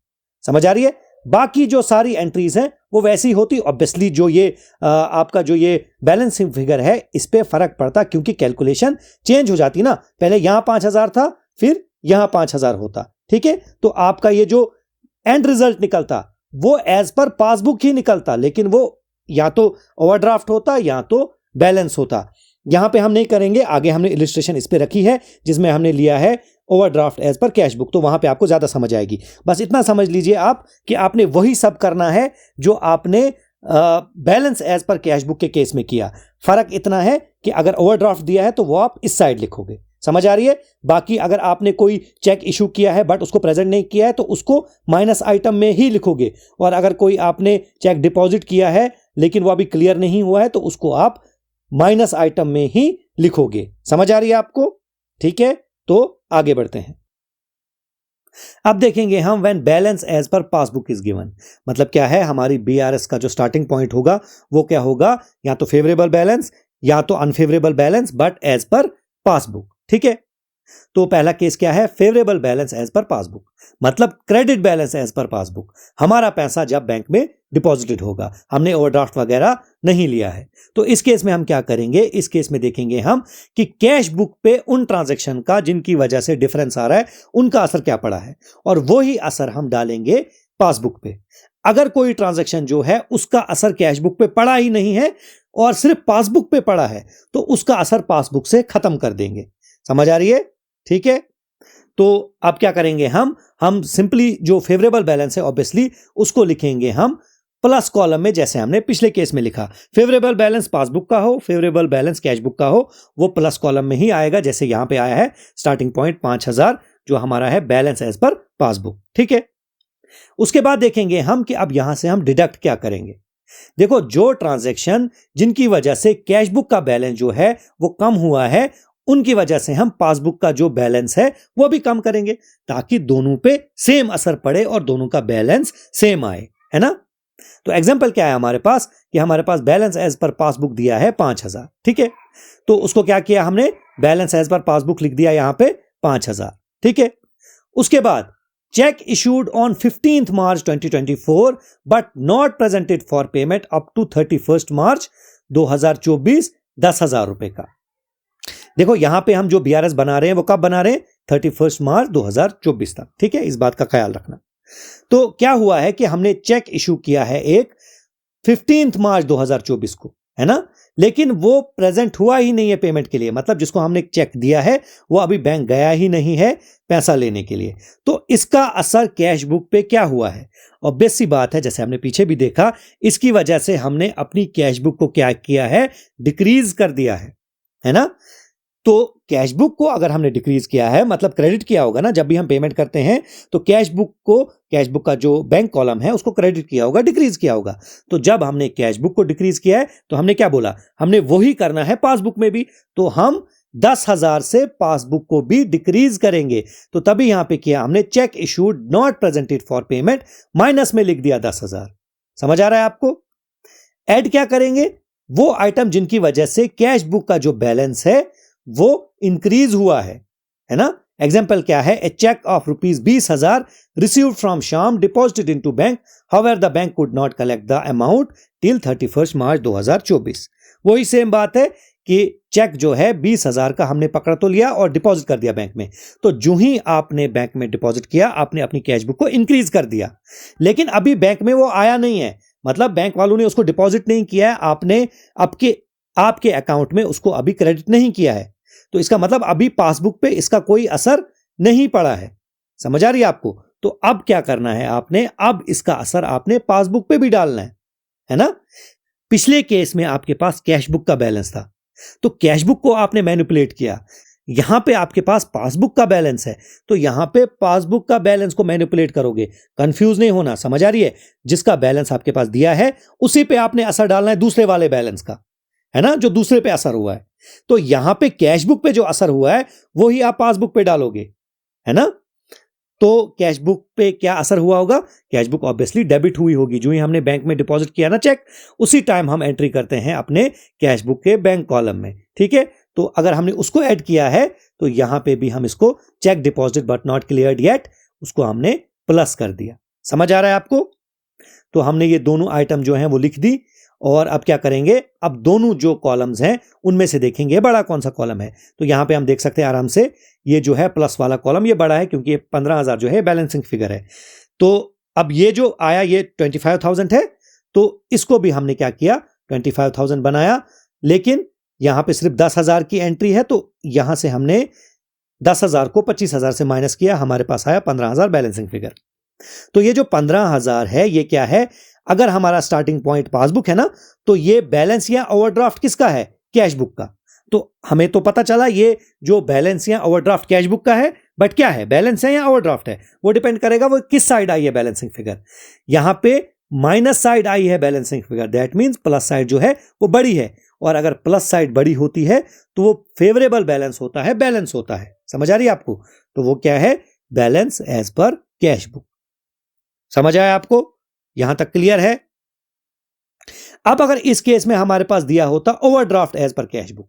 समझ आ रही है। बाकी जो सारी एंट्रीज हैं वो वैसी होती। ऑब्वियसली जो ये आपका जो ये बैलेंसिंग फिगर है इस पे फर्क पड़ता, क्योंकि कैलकुलेशन चेंज हो जाती ना। पहले यहां 5,000 था, फिर यहां 5,000 होता, ठीक है। तो आपका ये जो एंड रिजल्ट निकलता वो एज पर पासबुक ही निकलता, लेकिन वो या तो ओवरड्राफ्ट होता या तो बैलेंस होता। यहां पे हम नहीं करेंगे, आगे हमने इलिस्ट्रेशन इस पे रखी है जिसमें हमने लिया है overdraft as per cash book, तो वहां पे आपको ज्यादा समझ आएगी। बस इतना समझ लीजिए आप कि आपने वही सब करना है जो आपने balance as per cash book के केस में किया। फर्क इतना है कि अगर ओवरड्राफ्ट दिया है तो वो आप इस साइड लिखोगे। समझ आ रही है। बाकी अगर आपने कोई चेक इशू किया है बट उसको प्रेजेंट नहीं किया है तो उसको माइनस आइटम में ही लिखोगे। और अगर कोई आपने चेक डिपॉजिट किया है लेकिन वो अभी क्लियर नहीं हुआ है तो उसको आप माइनस आइटम में ही लिखोगे। समझ आ रही है आपको, ठीक है। तो आगे बढ़ते हैं। अब देखेंगे हम when balance as per passbook is given, मतलब क्या है, हमारी बीआरएस का जो स्टार्टिंग पॉइंट होगा वो क्या होगा, या तो फेवरेबल बैलेंस या तो unfavourable balance but as per passbook, ठीक है। तो पहला केस क्या है, favourable balance as per passbook, मतलब credit balance as per passbook. हमारा पैसा जब बैंक में डिपॉजिटेड होगा, हमने ओवरड्राफ्ट वगैरह नहीं लिया है। तो इस केस में हम क्या करेंगे, इस केस में देखेंगे हम कि कैश बुक पे उन ट्रांजैक्शन का जिनकी वजह से डिफरेंस आ रहा है उनका असर क्या पड़ा है, और वही असर हम डालेंगे पासबुक पे। अगर कोई ट्रांजैक्शन जो है उसका असर कैश बुक पे पड़ा ही नहीं है और सिर्फ पासबुक पे पड़ा है तो उसका असर पासबुक से खत्म कर देंगे। समझ आ रही है, ठीक है। तो अब क्या करेंगे, हम सिंपली जो फेवरेबल बैलेंस है ऑब्वियसली उसको लिखेंगे हम प्लस कॉलम में, जैसे हमने पिछले केस में लिखा। फेवरेबल बैलेंस पासबुक का हो, फेवरेबल बैलेंस कैश बुक का हो, वो प्लस कॉलम में ही आएगा, जैसे यहां पे आया है स्टार्टिंग पॉइंट 5000 जो हमारा है बैलेंस एज पर पासबुक। ठीक है, उसके बाद देखेंगे हम कि अब यहां से हम डिडक्ट क्या करेंगे। देखो, जो ट्रांजैक्शन जिनकी वजह से कैश बुक का बैलेंस जो है वो कम हुआ है, उनकी वजह से हम पासबुक का जो बैलेंस है वो भी कम करेंगे, ताकि दोनों पे सेम असर पड़े और दोनों का बैलेंस सेम आए, है ना। तो एग्जांपल क्या है हमारे पास कि हमारे पास बैलेंस एज पर पासबुक दिया है 5000। ठीक है, तो उसको क्या किया हमने, बैलेंस एज पर पासबुक लिख दिया यहां पे 5000। ठीक है, उसके बाद cheque issued on 15th March 2024 but not presented for payment up to 31st March 2024 10,000 रुपए का। देखो, यहां पे हम जो BRS बना रहे हैं वो कब बना रहे हैं, 31st March 2024 तक। ठीक है, इस बात का ख्याल रखना। तो क्या हुआ है कि हमने चेक इशू किया है एक 15th March 2024 को, है ना, लेकिन वो प्रेजेंट हुआ ही नहीं है पेमेंट के लिए, मतलब जिसको हमने चेक दिया है वो अभी बैंक गया ही नहीं है पैसा लेने के लिए। तो इसका असर कैश बुक पे क्या हुआ है, ऑब्वियस सी बात है, जैसे हमने पीछे भी देखा, इसकी वजह से हमने अपनी कैश बुक को क्या किया है, डिक्रीज कर दिया है ना। तो कैश बुक को अगर हमने डिक्रीज किया है मतलब क्रेडिट किया होगा ना, जब भी हम पेमेंट करते हैं तो कैश बुक का जो बैंक कॉलम है उसको क्रेडिट किया होगा, डिक्रीज किया होगा। तो जब हमने कैश बुक को डिक्रीज किया है तो हमने क्या बोला, हमने वही करना है पासबुक में भी, तो हम 10,000 से पासबुक को भी डिक्रीज करेंगे। तो तभी यहां पे किया हमने check issued not presented for payment, minus में लिख दिया 10,000। समझ आ रहा है आपको। ऐड क्या करेंगे, वो आइटम जिनकी वजह से कैश बुक का जो बैलेंस है वो इंक्रीज हुआ है ना। एग्जाम्पल क्या है, a cheque of ₹20,000 received from Shyam deposited into bank, however the bank could not collect the amount till 31st March 2024। वही सेम बात है कि चेक जो है 20,000 का हमने पकड़ तो लिया और डिपॉजिट कर दिया बैंक में, तो जो ही आपने बैंक में डिपॉजिट किया आपने अपनी कैश बुक को इंक्रीज कर दिया, लेकिन अभी बैंक में वो आया नहीं है, मतलब बैंक वालों ने उसको डिपॉजिट नहीं किया है, आपने आपके अकाउंट में उसको अभी क्रेडिट नहीं किया है, तो इसका मतलब अभी पासबुक पे इसका कोई असर नहीं पड़ा है। समझ आ रही है आपको। तो अब क्या करना है आपने, अब इसका असर आपने पासबुक पे भी डालना है ना। पिछले केस में आपके पास कैश बुक का बैलेंस था, तो कैश बुक को आपने मैनिपुलेट किया, यहां पे आपके पास पासबुक का बैलेंस है, तो यहां पे पासबुक का बैलेंस को मैनिपुलेट करोगे। कंफ्यूज नहीं होना, समझ आ रही है। जिसका बैलेंस आपके पास दिया है उसी पे आपने असर डालना है दूसरे वाले बैलेंस का, है ना, जो दूसरे पे असर हुआ है। तो यहां पे कैश बुक पे जो असर हुआ है वो ही आप पासबुक पे डालोगे, है ना। तो कैश बुक पे क्या असर हुआ होगा, कैश बुक ऑब्वियसली डेबिट हुई होगी, जो ही हमने बैंक में डिपॉजिट किया ना चेक, उसी टाइम हम एंट्री करते हैं अपने कैश बुक के बैंक कॉलम में। ठीक है, तो अगर हमने उसको ऐड किया है तो यहां पे भी हम इसको cheque deposit but not cleared yet, उसको हमने प्लस कर दिया। समझ आ रहा है आपको। तो हमने ये दोनों आइटम जो हैं वो लिख दी, और अब क्या करेंगे, अब दोनों जो कॉलम्स हैं उनमें से देखेंगे बड़ा कौन सा कॉलम है। तो यहां पे हम देख सकते हैं आराम से, ये जो है प्लस वाला कॉलम ये बड़ा है, क्योंकि ये 15,000 जो है बैलेंसिंग फिगर है। तो अब ये जो आया ये 25,000 है, तो इसको भी हमने क्या किया, 25,000 बनाया, लेकिन यहां पे सिर्फ 10,000 की एंट्री है, तो यहां से हमने 10,000 को 25,000 से माइनस किया, हमारे पास आया 15,000 बैलेंसिंग फिगर। तो ये जो 15,000 है ये क्या है, अगर हमारा स्टार्टिंग पॉइंट पासबुक है ना, तो ये बैलेंस या ओवरड्राफ्ट किसका है, कैश बुक का। तो हमें तो पता चला ये जो बैलेंस या ओवरड्राफ्ट कैश बुक का है, बट क्या है, बैलेंस है या ओवरड्राफ्ट है, वो डिपेंड करेगा वो किस साइड आई है बैलेंसिंग फिगर। यहां पे माइनस साइड आई है balancing figure, that means plus side जो है वो बड़ी है, और अगर प्लस साइड बड़ी होती है तो वो फेवरेबल बैलेंस होता है, बैलेंस होता है। समझ आ रही है आपको। तो वो क्या है, balance as per cash book. समझ आया आपको, यहां तक क्लियर है। अब अगर इस केस में हमारे पास दिया होता overdraft as per cash book,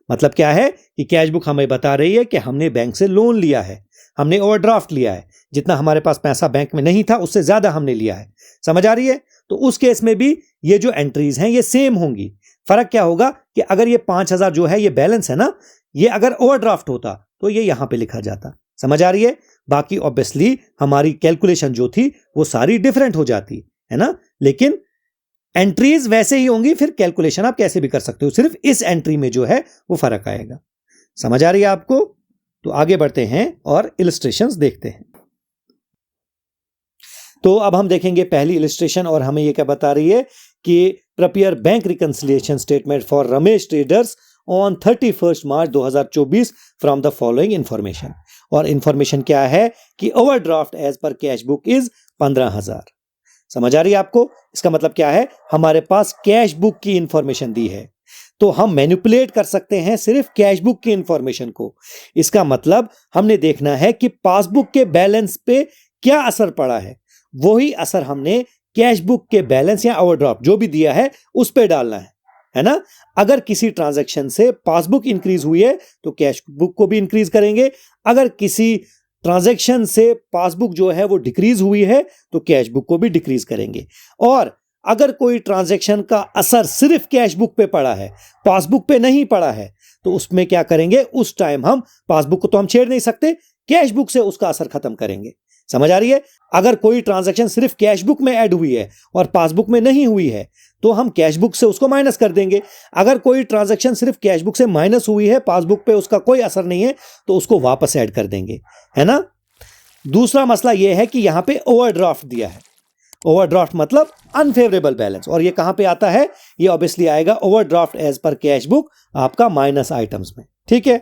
मतलब क्या है कि कैश बुक हमें बता रही है कि हमने बैंक से लोन लिया है, हमने ओवरड्राफ्ट लिया है, जितना हमारे पास पैसा बैंक में नहीं था उससे ज्यादा हमने लिया है। समझ आ रही है। तो उस केस में भी ये जो एंट्रीज हैं ये सेम होंगी। फर्क क्या होगा कि अगर ये 5,000 जो है ये बैलेंस है ना, ये अगर ओवरड्राफ्ट होता तो ये यहां पे लिखा जाता। समझ आ रही है। बाकी ऑब्वियसली हमारी कैलकुलेशन जो थी वो सारी डिफरेंट हो जाती है ना, लेकिन एंट्रीज वैसे ही होंगी, फिर कैलकुलेशन आप कैसे भी कर सकते हो, सिर्फ इस एंट्री में जो है वो फर्क आएगा। समझ आ रही है आपको। तो आगे बढ़ते हैं और इलस्ट्रेशंस देखते हैं। तो अब हम देखेंगे पहली इलस्ट्रेशन, और हमें ये क्या बता रही है कि prepare bank reconciliation statement for Ramesh traders on 31 March 2024 from the following information. और इंफॉर्मेशन क्या है कि overdraft as per cash book is 15,000। समझ आ रही है आपको? इसका मतलब क्या है, हमारे पास कैश बुक की इंफॉर्मेशन दी है, तो हम मैनिपुलेट कर सकते हैं सिर्फ कैश बुक की इंफॉर्मेशन को। इसका मतलब हमने देखना है कि पासबुक के बैलेंस पे क्या असर पड़ा है, वही असर हमने कैश बुक के बैलेंस या ओवरड्राफ्ट जो भी दिया है उस पे डालना है ना। अगर किसी ट्रांजैक्शन से पासबुक इंक्रीज हुई है तो कैश बुक को भी इंक्रीज करेंगे, अगर किसी ट्रांजैक्शन से पासबुक जो है वो डिक्रीज हुई है तो कैश बुक को भी डिक्रीज करेंगे। और अगर कोई ट्रांजैक्शन का असर सिर्फ कैश बुक पे पड़ा है, पासबुक पे नहीं पड़ा है, तो उसमें क्या करेंगे, उस टाइम हम पासबुक को तो हम छेड़ नहीं सकते, कैश बुक से उसका असर खत्म करेंगे। समझ आ रही है? अगर कोई ट्रांजैक्शन सिर्फ कैश बुक में ऐड हुई है और पासबुक में नहीं हुई है तो हम कैश बुक से उसको माइनस कर देंगे। अगर कोई ट्रांजैक्शन सिर्फ कैश बुक से माइनस हुई है, पासबुक पे उसका कोई असर नहीं है, तो उसको वापस ऐड कर देंगे, है ना। दूसरा मसला यह है कि यहां पे ओवरड्राफ्ट दिया है। ओवरड्राफ्ट मतलब अनफेवरेबल बैलेंस, और ये कहां पे आता है, ये ऑब्वियसली आएगा overdraft as per cash book आपका माइनस आइटम्स में। ठीक है,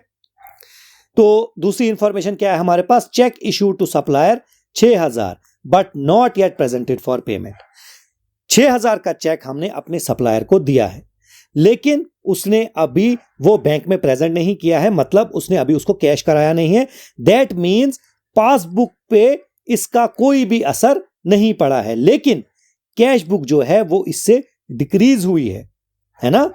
तो दूसरी इंफॉर्मेशन क्या है हमारे पास, cheque issue to supplier 6,000 but not yet presented for payment. 6,000 का चेक हमने अपने सप्लायर को दिया है, लेकिन उसने अभी वो बैंक में प्रेजेंट नहीं किया है, मतलब उसने अभी उसको कैश कराया नहीं है। दैट मीन्स पासबुक पे इसका कोई भी असर नहीं पड़ा है, लेकिन कैश बुक जो है वो इससे डिक्रीज हुई है ना।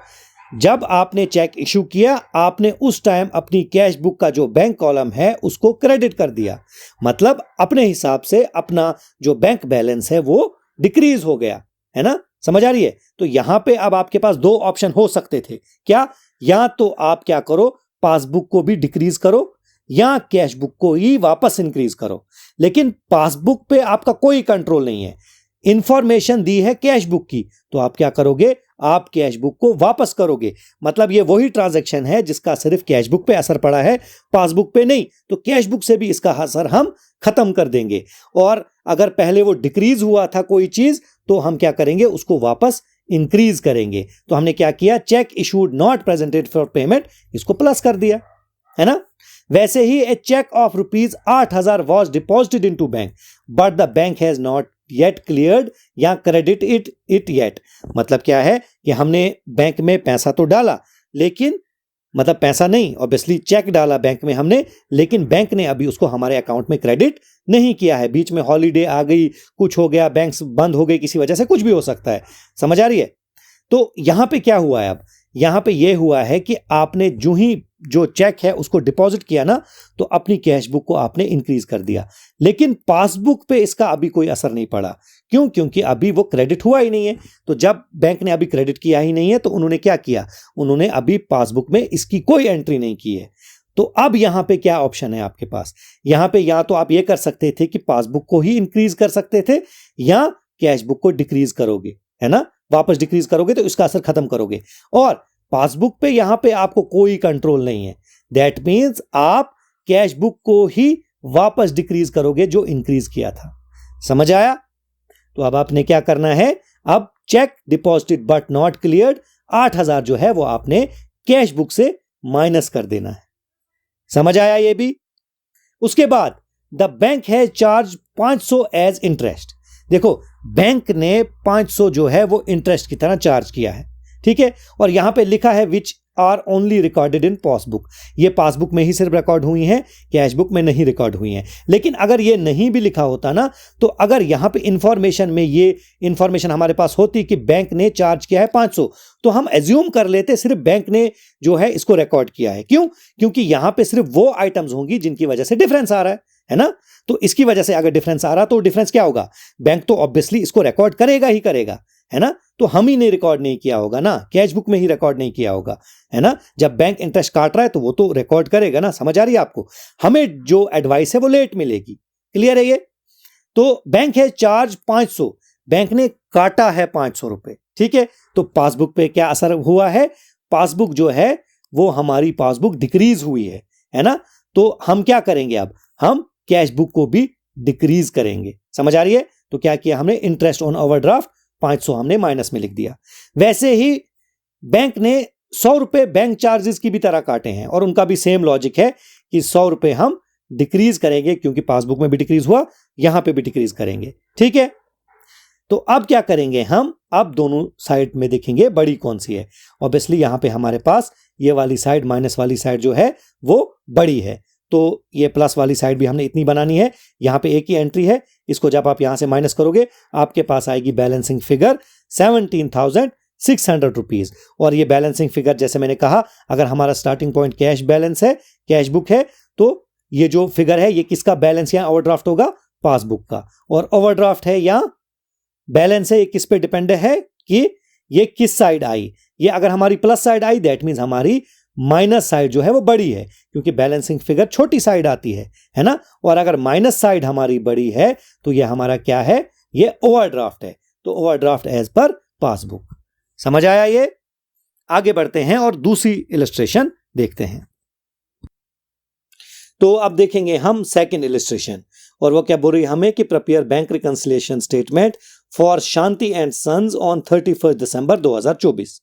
जब आपने चेक इशू किया, आपने उस टाइम अपनी कैश बुक का जो बैंक कॉलम है उसको क्रेडिट कर दिया, मतलब अपने हिसाब से अपना जो बैंक बैलेंस है वो डिक्रीज हो गया, है ना। समझ आ रही है? तो यहां पे अब आपके पास दो ऑप्शन हो सकते थे, क्या, या तो आप क्या करो, पासबुक को भी डिक्रीज करो या कैश बुक को ही वापस इंक्रीज करो, लेकिन पासबुक पे आपका कोई कंट्रोल नहीं है। इंफॉर्मेशन दी है कैश बुक की, तो आप क्या करोगे, आप कैश बुक को वापस करोगे। मतलब ये वही ट्रांजैक्शन है जिसका सिर्फ कैश बुक पे असर पड़ा है, पासबुक पे नहीं, तो कैश बुक से भी इसका असर हम खत्म कर देंगे। और अगर पहले वो डिक्रीज हुआ था कोई चीज, तो हम क्या करेंगे, उसको वापस इंक्रीज करेंगे। तो हमने क्या किया, cheque issued not presented for payment, इसको प्लस कर दिया, है ना। वैसे ही a cheque of ₹8,000 was deposited into bank but the bank has not yet cleared या क्रेडिट इट येट। मतलब क्या है कि हमने बैंक में पैसा तो डाला, लेकिन मतलब पैसा नहीं, ऑब्वियसली चेक डाला बैंक में हमने, लेकिन बैंक ने अभी उसको हमारे अकाउंट में क्रेडिट नहीं किया है। बीच में हॉलीडे आ गई, कुछ हो गया, बैंक बंद हो गई, किसी वजह से कुछ भी हो सकता है। समझ आ रही है? तो यहां पे क्या हुआ है, अब यहां पे यह हुआ है कि आपने जो चेक है उसको डिपॉजिट किया ना, तो अपनी कैश बुक को आपने इंक्रीज कर दिया, लेकिन पासबुक पे इसका अभी कोई असर नहीं पड़ा। क्यों? क्योंकि अभी वो क्रेडिट हुआ ही नहीं है। तो जब बैंक ने अभी क्रेडिट किया ही नहीं है, तो उन्होंने क्या किया, उन्होंने अभी पासबुक में इसकी कोई एंट्री नहीं की है। तो अब यहां पे क्या ऑप्शन है आपके पास, यहां पे या तो आप ये कर सकते थे कि पासबुक को ही इंक्रीज कर सकते थे, या कैश बुक को डिक्रीज करोगे, है ना, वापस डिक्रीज करोगे तो इसका असर खत्म करोगे। और पासबुक पे यहां पे आपको कोई कंट्रोल नहीं है, दैट मीन्स आप कैश बुक को ही वापस डिक्रीज करोगे जो इंक्रीज किया था। समझ आया? तो अब आपने क्या करना है, अब check deposited but not cleared 8,000 जो है वो आपने कैश बुक से माइनस कर देना है। समझ आया ये भी? उसके बाद the bank has charge 500 as interest. देखो, बैंक ने 500 जो है वो इंटरेस्ट की तरह चार्ज किया है, ठीक है, और यहां पे लिखा है which are only recorded in passbook. ये पासबुक में ही सिर्फ रिकॉर्ड हुई हैं, कैश बुक में नहीं रिकॉर्ड हुई हैं। लेकिन अगर ये नहीं भी लिखा होता ना, तो अगर यहां पे इंफॉर्मेशन में ये इंफॉर्मेशन हमारे पास होती कि बैंक ने चार्ज किया है 500, तो हम एज्यूम कर लेते सिर्फ बैंक ने जो है इसको रिकॉर्ड किया है। क्यों? क्योंकि यहां पे सिर्फ वो आइटम्स होंगी जिनकी वजह से डिफरेंस आ रहा है ना। तो इसकी वजह से अगर डिफरेंस आ रहा, तो डिफरेंस क्या होगा, बैंक तो ऑब्वियसली इसको रिकॉर्ड करेगा ही करेगा, है ना। तो हम ही ने रिकॉर्ड नहीं किया होगा ना, कैश बुक में ही रिकॉर्ड नहीं किया होगा, है ना। जब बैंक इंटरेस्ट काट रहा है तो वो तो रिकॉर्ड करेगा ना। समझ आ रही है आपको? हमें जो एडवाइस है वो लेट मिलेगी। क्लियर है ये? तो बैंक है चार्ज 500, बैंक ने काटा है 500 रुपए, ठीक है। तो पासबुक पे क्या असर हुआ है, पासबुक जो है वो हमारी पासबुक डिक्रीज हुई है ना। तो हम क्या करेंगे, अब हम कैश बुक को भी डिक्रीज करेंगे। समझ आ रही है? तो क्या किया हमने, इंटरेस्ट ऑन ओवरड्राफ्ट 500 हमने माइनस में लिख दिया। वैसे ही बैंक ने 100 रुपए बैंक चार्जेस की भी तरह काटे हैं और उनका भी सेम लॉजिक है कि 100 रुपए हम डिक्रीज करेंगे, क्योंकि पासबुक में भी डिक्रीज हुआ, यहां पे भी डिक्रीज करेंगे। ठीक है, तो अब क्या करेंगे हम, अब दोनों साइड में देखेंगे बड़ी कौन सी है। ऑब्वियसली यहां पे हमारे पास ये वाली साइड, माइनस वाली साइड जो है वो बड़ी है, तो ये प्लस वाली साइड भी हमने इतनी बनानी है। यहां पे एक ही एंट्री है, इसको जब आप यहां से माइनस करोगे आपके पास आएगी बैलेंसिंग फिगर 17,600 रुपीज। और ये बैलेंसिंग फिगर, जैसे मैंने कहा, अगर हमारा स्टार्टिंग पॉइंट कैश बैलेंस है, कैश बुक है, तो ये जो फिगर है ये किसका बैलेंस यहां ओवरड्राफ्ट होगा, पासबुक का। और ओवरड्राफ्ट है या बैलेंस है, ये किस पे डिपेंड है कि ये किस साइड आई। ये अगर हमारी plus side I, that means हमारी माइनस साइड जो है वो बड़ी है, क्योंकि बैलेंसिंग फिगर छोटी साइड आती है ना। और अगर माइनस साइड हमारी बड़ी है तो ये हमारा क्या है, ये ओवरड्राफ्ट है। तो ओवरड्राफ्ट एज पर पासबुक। समझ आया ये? आगे बढ़ते हैं और दूसरी इलस्ट्रेशन देखते हैं। तो अब देखेंगे हम सेकंड इलस्ट्रेशन, और वो क्या बोल रही है हमें कि prepare bank reconciliation statement for Shanti and sons on 31 December 2024।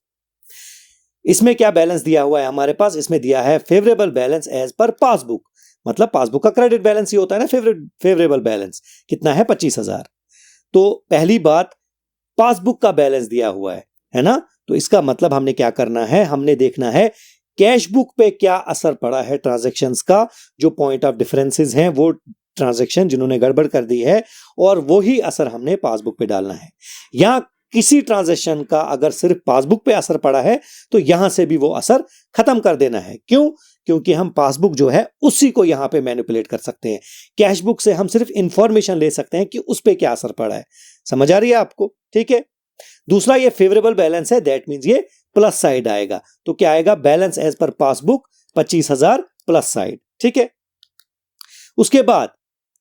इसमें क्या बैलेंस दिया हुआ है हमारे पास, इसमें दिया है favourable balance as per passbook. मतलब पासबुक का क्रेडिट बैलेंस ही होता है ना फेवरेबल बैलेंस, कितना है 25,000। तो पहली बात, पासबुक का बैलेंस दिया हुआ है ना। तो इसका मतलब हमने क्या करना है, हमने देखना है कैश बुक पे क्या असर पड़ा है ट्रांजैक्शंस का, जो पॉइंट ऑफ डिफरेंसेस हैं वो ट्रांजैक्शन जिन्होंने गड़बड़ कर दी है, और वही असर हमने पासबुक पे डालना है। या किसी ट्रांजैक्शन का अगर सिर्फ पासबुक पे असर पड़ा है तो यहां से भी वो असर खत्म कर देना है। क्यों? क्योंकि हम पासबुक जो है उसी को यहां पे मैनिपुलेट कर सकते हैं। कैश बुक से हम सिर्फ इंफॉर्मेशन ले सकते हैं कि उस पे क्या असर पड़ा है। समझ आ रही है आपको? ठीक है। दूसरा, ये फेवरेबल बैलेंस है, दैट मींस ये प्लस साइड आएगा। तो क्या आएगा, balance as per passbook 25,000 plus side. ठीक है। उसके बाद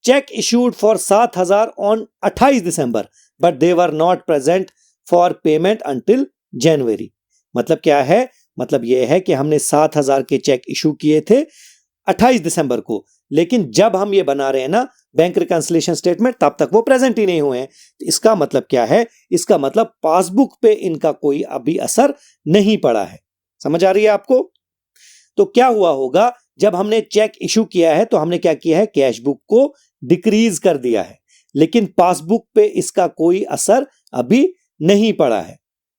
cheque issued for 7,000 on 28 December but they were not present for payment until January. मतलब क्या है, मतलब यह है कि हमने 7,000 के चेक इशू किए थे 28 दिसंबर को, लेकिन जब हम ये बना रहे हैं ना बैंक रिकंसिलिएशन स्टेटमेंट, तब तक वो प्रेजेंट ही नहीं हुए हैं। इसका मतलब क्या है, इसका मतलब पासबुक पे इनका कोई अभी असर नहीं पड़ा है। समझ आ रही है आपको? तो क्या हुआ होगा, जब हमने चेक इशू किया है तो हमने क्या किया है, कैश बुक को डिक्रीज कर दिया है, लेकिन पासबुक पे इसका कोई असर अभी नहीं पड़ा है।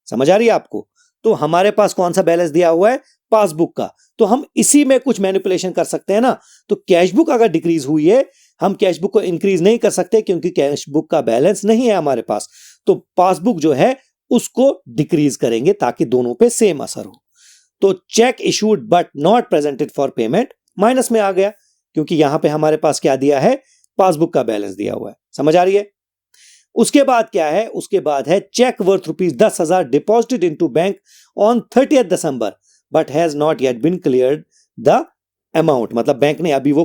समझ आ रही है आपको? तो हमारे पास कौन सा बैलेंस दिया हुआ है, पासबुक का। तो हम इसी में कुछ मैनिपुलेशन कर सकते हैं ना। तो कैश बुक अगर डिक्रीज हुई है, हम कैश बुक को इंक्रीज नहीं कर सकते क्योंकि कैश बुक का बैलेंस नहीं है हमारे पास। तो पासबुक जो है उसको डिक्रीज करेंगे ताकि दोनों पे सेम असर हो। तो check issued but not presented for payment minus में आ गया, क्योंकि यहां पे हमारे पास क्या दिया है, पासबुक का बैलेंस दिया हुआ है। समझ आ रही है? उसके बाद क्या है, उसके बाद है cheque worth ₹10,000 deposited into bank on 30 December but has not yet been cleared the amount. मतलब बैंक ने अभी वो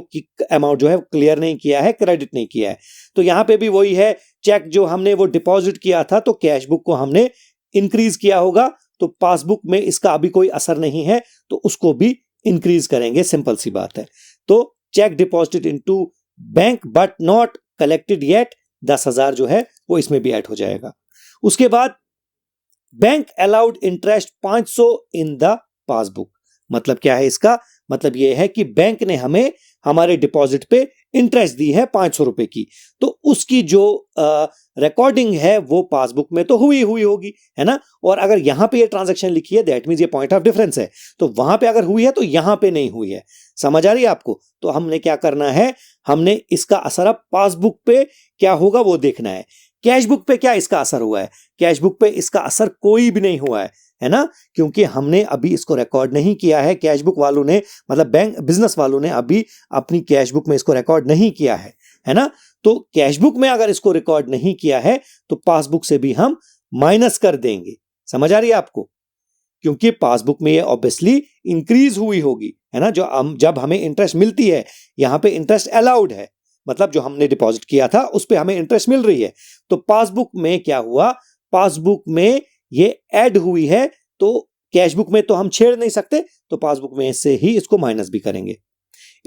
अमाउंट जो है क्लियर नहीं किया है, क्रेडिट नहीं किया है। तो यहां पे भी वही है, चेक जो हमने वो डिपॉजिट किया था तो कैश बुक को हमने इंक्रीज किया होगा, तो पासबुक में इसका अभी कोई असर नहीं है तो उसको भी इंक्रीज करेंगे। सिंपल सी बात है। तो check deposited into bank but not collected yet, 10,000 जो है वो इसमें भी ऐड हो जाएगा। उसके बाद bank allowed interest 500 in the passbook. मतलब क्या है इसका, मतलब यह है कि बैंक ने हमें हमारे डिपॉजिट पे इंटरेस्ट दी है 500 रुपए की, तो उसकी जो रिकॉर्डिंग है वो पासबुक में तो हुई होगी, है ना। और अगर यहां पे ये ट्रांजैक्शन लिखी है, दैट मींस ये पॉइंट ऑफ डिफरेंस है, तो वहां पे अगर हुई है तो यहां पे नहीं हुई है। समझ आ रही है आपको? तो हमने क्या करना है, हमने इसका असर अब पासबुक पे क्या होगा वो देखना है। कैश बुक पे क्या इसका असर हुआ है, कैश बुक पे इसका असर कोई भी नहीं हुआ है ना, क्योंकि हमने अभी इसको रिकॉर्ड नहीं किया है। कैश बुक वालों ने, मतलब बैंक बिजनेस वालों ने अभी अपनी कैश बुक में इसको रिकॉर्ड नहीं किया है ना। तो कैश बुक में अगर इसको रिकॉर्ड नहीं किया है तो पासबुक से भी हम माइनस कर देंगे। समझ आ रही है आपको? क्योंकि पासबुक में ये ऑब्वियसली इंक्रीज हुई होगी, है ना। जब हमें इंटरेस्ट मिलती है, यहां पे इंटरेस्ट अलाउड है, मतलब जो हमने डिपॉजिट किया था उस पे हमें इंटरेस्ट मिल रही है। तो पासबुक में क्या हुआ, पासबुक में ये ऐड हुई है, तो कैश बुक में तो हम छेड़ नहीं सकते, तो पासबुक में से ही इसको माइनस भी करेंगे।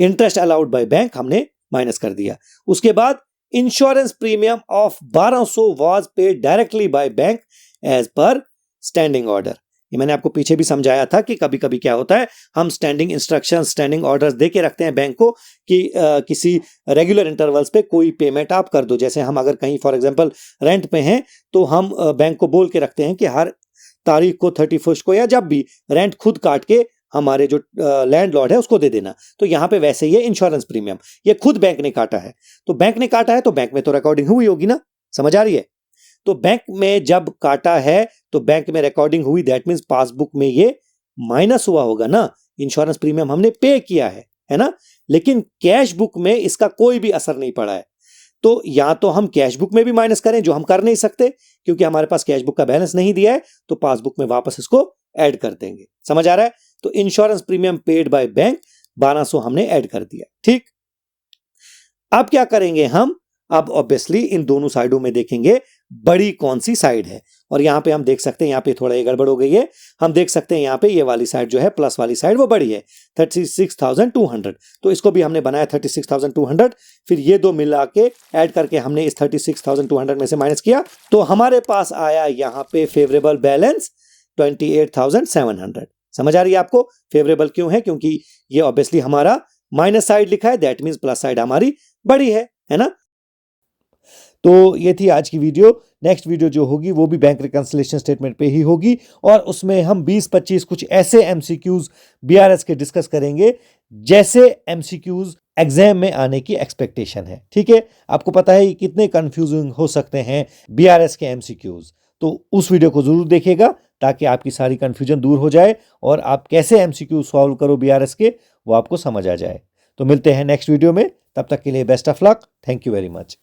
इंटरेस्ट अलाउड बाय बैंक हमने माइनस कर दिया। उसके बाद insurance premium of 1200 was paid directly by bank as per standing order. ये मैंने आपको पीछे भी समझाया था कि कभी कभी क्या होता है, हम स्टैंडिंग इंस्ट्रक्शन, स्टैंडिंग ऑर्डर्स दे के रखते हैं बैंक को कि किसी रेगुलर इंटरवल्स पे कोई पेमेंट आप कर दो। जैसे हम अगर कहीं फॉर एग्जांपल रेंट पे हैं तो हम बैंक को बोल के रखते हैं कि हर तारीख को 31 को या जब भी रेंट खुद काट के हमारे जो लैंडलॉर्ड है उसको दे देना। तो यहाँ पे वैसे ही है इंश्योरेंस प्रीमियम, ये खुद बैंक ने काटा है। तो बैंक ने काटा है तो बैंक में तो रिकॉर्डिंग हुई होगी ना, समझ आ रही है? तो बैंक में जब काटा है तो बैंक में रिकॉर्डिंग हुई, दैट मींस पासबुक में ये माइनस हुआ होगा ना। इंश्योरेंस प्रीमियम हमने पे किया है ना, लेकिन कैश बुक में इसका कोई भी असर नहीं पड़ा है। तो या तो हम कैश बुक में भी माइनस करें, जो हम कर नहीं सकते क्योंकि हमारे पास कैश बुक का बैलेंस नहीं दिया है, तो पासबुक में वापस इसको ऐड कर देंगे। समझ आ रहा है? तो insurance premium paid by bank 1200 हमने ऐड कर दिया। ठीक, अब क्या करेंगे हम? अब ऑब्वियसली इन दोनों साइडों में देखेंगे बड़ी कौन सी साइड है। और यहां पे हम देख सकते हैं, यहां पे थोड़ा ये गड़बड़ हो गई है। हम देख सकते हैं यहां पे ये वाली साइड जो है, प्लस वाली साइड, वो बड़ी है 36,200। तो इसको भी हमने बनाया 36,200, फिर ये दो मिला के ऐड करके हमने इस 36,200 में से माइनस किया, तो हमारे पास आया यहां पे फेवरेबल बैलेंस 28,700। समझ आ रही है आपको? फेवरेबल क्यों है? क्योंकि ये ऑब्वियसली हमारा माइनस साइड लिखा है, दैट मींस प्लस साइड हमारी बड़ी है ना। तो ये थी आज की वीडियो। नेक्स्ट वीडियो जो होगी वो भी बैंक रिकंसिलिएशन स्टेटमेंट पे ही होगी, और उसमें हम 20-25 कुछ ऐसे एमसीक्यूज बीआरएस के डिस्कस करेंगे जैसे एमसीक्यूज एग्जाम में आने की एक्सपेक्टेशन है। ठीक है, आपको पता है कितने कंफ्यूजिंग हो सकते हैं बीआरएस के एमसीक्यूज, तो उस वीडियो को जरूर देखिएगा ताकि आपकी सारी कंफ्यूजन दूर हो जाए और आप कैसे एमसीक्यू सॉल्व करो बीआरएस के, वो आपको समझ आ जाए। तो मिलते हैं नेक्स्ट वीडियो में, तब तक के लिए best of luck. Thank you very much.